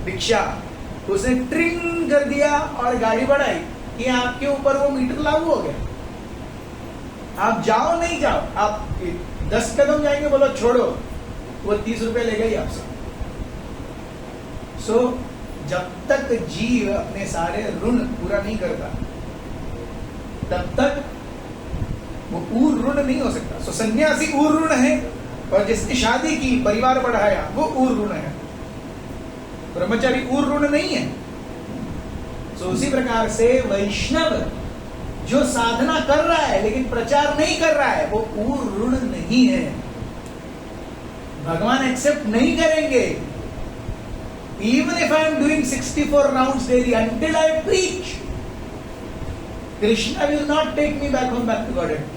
रिक्शा, उसने ट्रिंग कर दिया और गाड़ी बढ़ाई कि आपके ऊपर वो मीटर लागू हो गया. आप जाओ नहीं जाओ, आप 10 कदम जाएंगे, बोलो छोड़ो, वो 30 रुपए लेगा ही आपसे. सो जब तक जीव अपने सारे ऋण पूरा नहीं करता तब तक वो ऊर ऋण नहीं हो सकता. सो सन्यासी ऊर ऋण है और जिसने शादी की, परिवार बढ़ाया, वो ऊर ऋण है. ब्रह्मचारी ऊर ऋण नहीं है. सो उसी प्रकार से वैष्णव जो साधना कर रहा है लेकिन प्रचार नहीं कर रहा है वो ऊर ऋण नहीं है. भगवान एक्सेप्ट नहीं करेंगे. Even if I am doing 64 rounds daily until I preach, Krishna will not take me back home back to Godhead.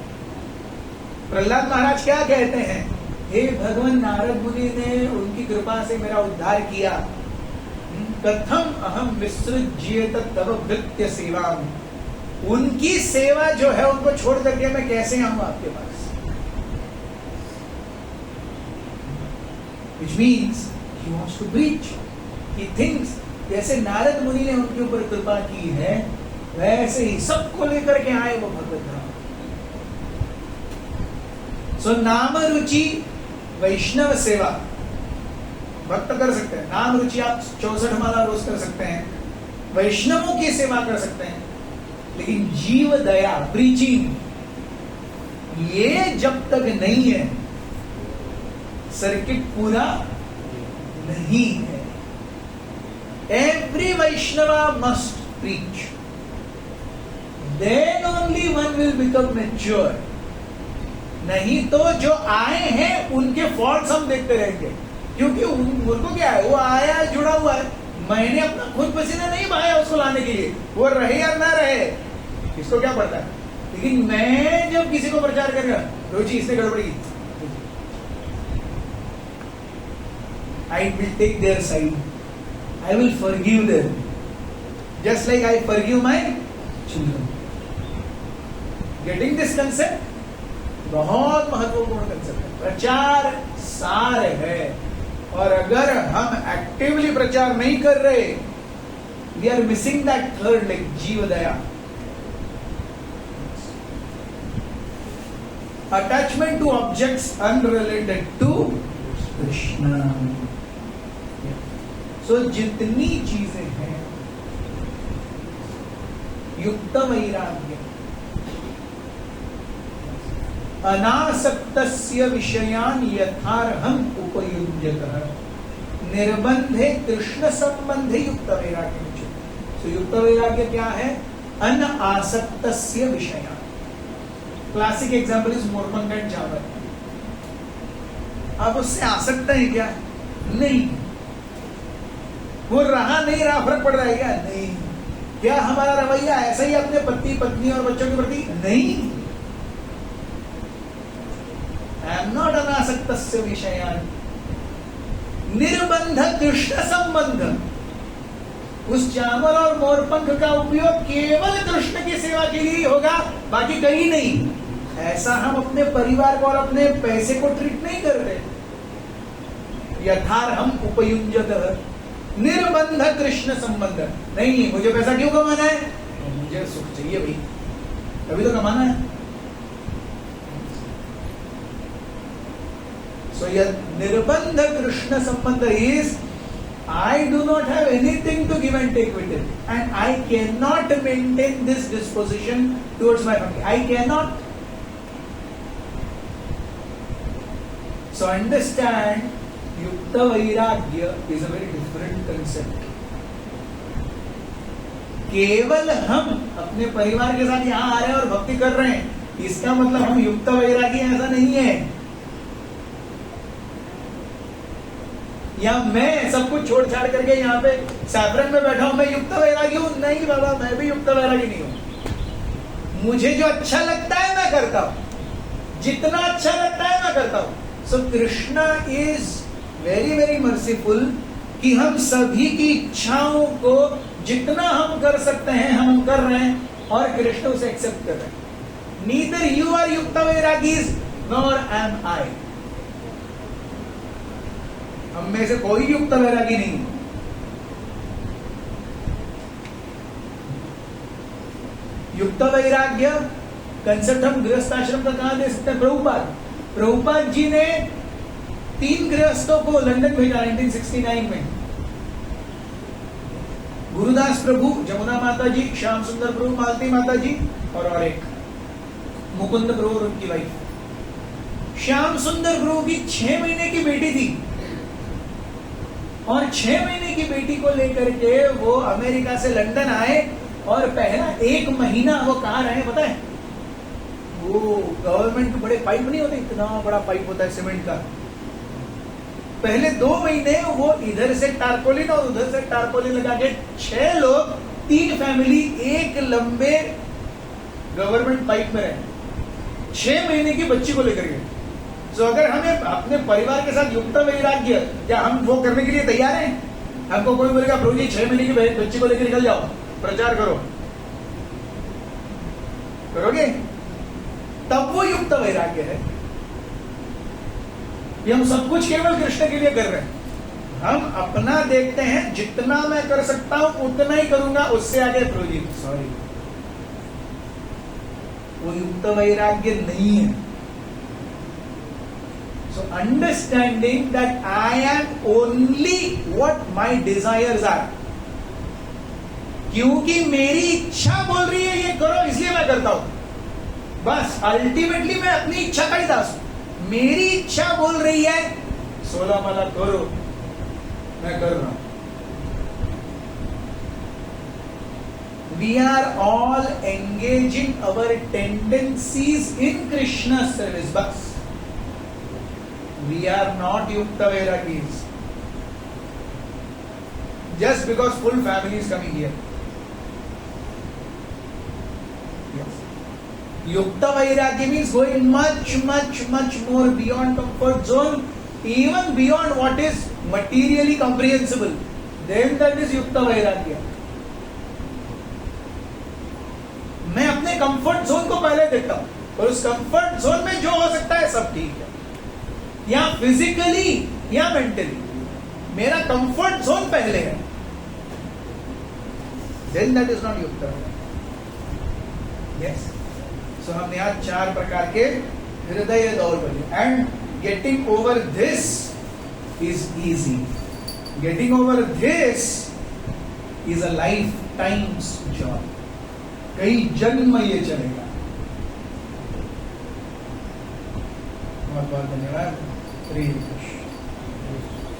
Prahlad महाराज क्या कहते हैं? हे भगवान, नारद मुनि ने उनकी कृपा से मेरा उद्धार किया. कथम अहम विसृज्येत तव भृत्य सेवाम. उनकी सेवा जो है उनको छोड़ करके मैं कैसे आऊं आपके पास? Which means he wants to preach. He thinks जैसे नारद मुनि ने उनके ऊपर कृपा की है वैसे ही सबको लेकर के आए वो भगवत धाम। सो नाम रुचि वैष्णव सेवा भक्त कर सकते हैं। नाम रुचि आप 64 माला रोज कर सकते हैं, वैष्णवों की सेवा कर सकते हैं, लेकिन जीव दया प्रीचिंग ये जब तक नहीं है सर्किट पूरा नहीं है। Every Vaishnava must preach, then only one will become mature. नहीं तो जो आए हैं उनके फॉल्ट्स हम देखते रहेंगे, क्योंकि उनको क्या है, वो आया जुड़ा हुआ है, मैंने अपना खुद पसीना नहीं बहाया उसको लाने के लिए, वो रहे या ना रहे इसको क्या पड़ता है। लेकिन मैं जब किसी को प्रचार करेगा, रोजी इसने गड़बड़ी की, I will take their side. I will forgive them, just like I forgive my children. Getting this concept बहुत महत्वपूर्ण कंसेप्ट है, प्रचार सार है। और अगर हम एक्टिवली प्रचार नहीं कर रहे, we are missing that third leg, जीव दया। Attachment to objects unrelated to Krishna. So जितनी चीजें हैं युक्त वैराग्य, अनासक्तस्य विषयान् यथार्हम् उपयुज्यतः निर्बंधे कृष्ण संबंधे युक्त वैराग्य। तो युक्त वैराग्य क्या है? अनासक्तस्य विषयान्। Classic example is Morpankh and चावल। आप उससे आसक्त हैं क्या? नहीं। वो रहा नहीं रहा फर्क पड़ रहा है क्या? नहीं। क्या हमारा रवैया ऐसा ही अपने पति पत्नी और बच्चों के प्रति? नहीं। I am not अनासक्तस्य विषयान् निर्बंध कृष्ण संबंध। उस चावल और मोरपंख का उपयोग केवल कृष्ण की सेवा के लिए ही होगा, बाकी कहीं नहीं। ऐसा हम अपने परिवार को और अपने पैसे को ट्रीट नहीं करते। यथार्हम् उपयुज्यतः निर्बंध कृष्ण संबंध। नहीं, मुझे पैसा क्यों कमाना है? मुझे सुख चाहिए भाई, तभी तो कमाना है। So निर्बंध कृष्ण संबंध is I do not have anything to give and take with it, and I cannot maintain this disposition towards my family. I cannot. So understand, yukta vairagya is a very different concept. केवल हम अपने परिवार के साथ यहाँ आ रहे हैं और भक्ति कर रहे हैं, इसका मतलब हम युक्त वैरागी हैं, ऐसा नहीं है। या मैं सब कुछ छोड़ छाड़ करके यहाँ पे सैफरन में बैठा हूं, मैं युक्त वैरागी हूं? नहीं बाबा, मैं भी युक्त वैरागी नहीं हूं। मुझे जो अच्छा लगता है मैं करता हूं, जितना अच्छा लगता है मैं करता हूं। So Krishna is very very merciful कि हम सभी की इच्छाओं को जितना हम कर सकते हैं हम कर रहे हैं, और कृष्ण उसे एक्सेप्ट कर रहे हैं। नीदर यू आर युक्त वैरागीज नॉर एम आई। हम में से कोई युक्त वैरागी नहीं। युक्त वैराग्य कंसेप्ट हम गृहस्थ आश्रम का कहां दे सकते हैं? प्रभुपाद जी ने 3 गृहस्थों को लंदन भेजा 1969 में। गुरुदास प्रभु, जमुना माता जी, श्याम सुंदर प्रभु, मालती माता जी, और एक मुकुंद प्रभु और उनकी वाइफ। श्याम सुंदर प्रभु की 6 महीने की बेटी थी, और 6 महीने की बेटी को लेकर के वो अमेरिका से लंदन आए, और पहला 1 महीना वो कहाँ रहे पता है? वो गवर्नमेंट के बड़े पाइप नहीं होते, इतना बड़ा पाइप होता है सीमेंट का। पहले 2 महीने वो इधर से टारपोलिन और उधर से टारपोलिन लगा के 6 लोग, 3 फैमिली एक लंबे गवर्नमेंट पाइप में रहे 6 महीने की बच्ची को लेकर के। तो अगर हमें अपने परिवार के साथ युक्त वैराग्य, क्या हम वो करने के लिए तैयार हैं? हमको कोई बोलेगा प्रभु जी 6 महीने की बच्ची को लेकर निकल जाओ, प्रचार करो, करोगे? तब वो युक्त वैराग्य है। ये हम सब कुछ केवल कृष्ण के लिए कर रहे हैं। हम अपना देखते हैं, जितना मैं कर सकता हूं उतना ही करूंगा, उससे आगे प्रोजेक्ट, सॉरी, वो युक्त वैराग्य नहीं है। So understanding that I am only what my desires are, क्योंकि मेरी इच्छा बोल रही है ये करो, इसलिए मैं करता हूं। बस अल्टीमेटली मैं अपनी इच्छा का ही दास हूं। मेरी इच्छा बोल रही है 16 माला करो, मैं कर रहा हूं। We are all engaging our tendencies in Krishna's service, but we are not yukta vairagis. Just because full family is coming here. Yes. Yukta vairagya means going much, much, much more beyond comfort zone, even beyond what is materially comprehensible. Then that is yukta vairagya. मैं अपने comfort zone को पहले देखता हूं और उस comfort zone में जो हो सकता है सब ठीक है, या फिजिकली या मेंटली, मेरा कंफर्ट जोन पहले है, then that is not युक्त। यस, सो हमने आज 4 प्रकार के हृदय दौर्बल्य, and getting over this is easy, getting over this is a life times job, कई जन्म ये चलेगा। बहुत बहुत धन्यवाद। हरे कृष्ण।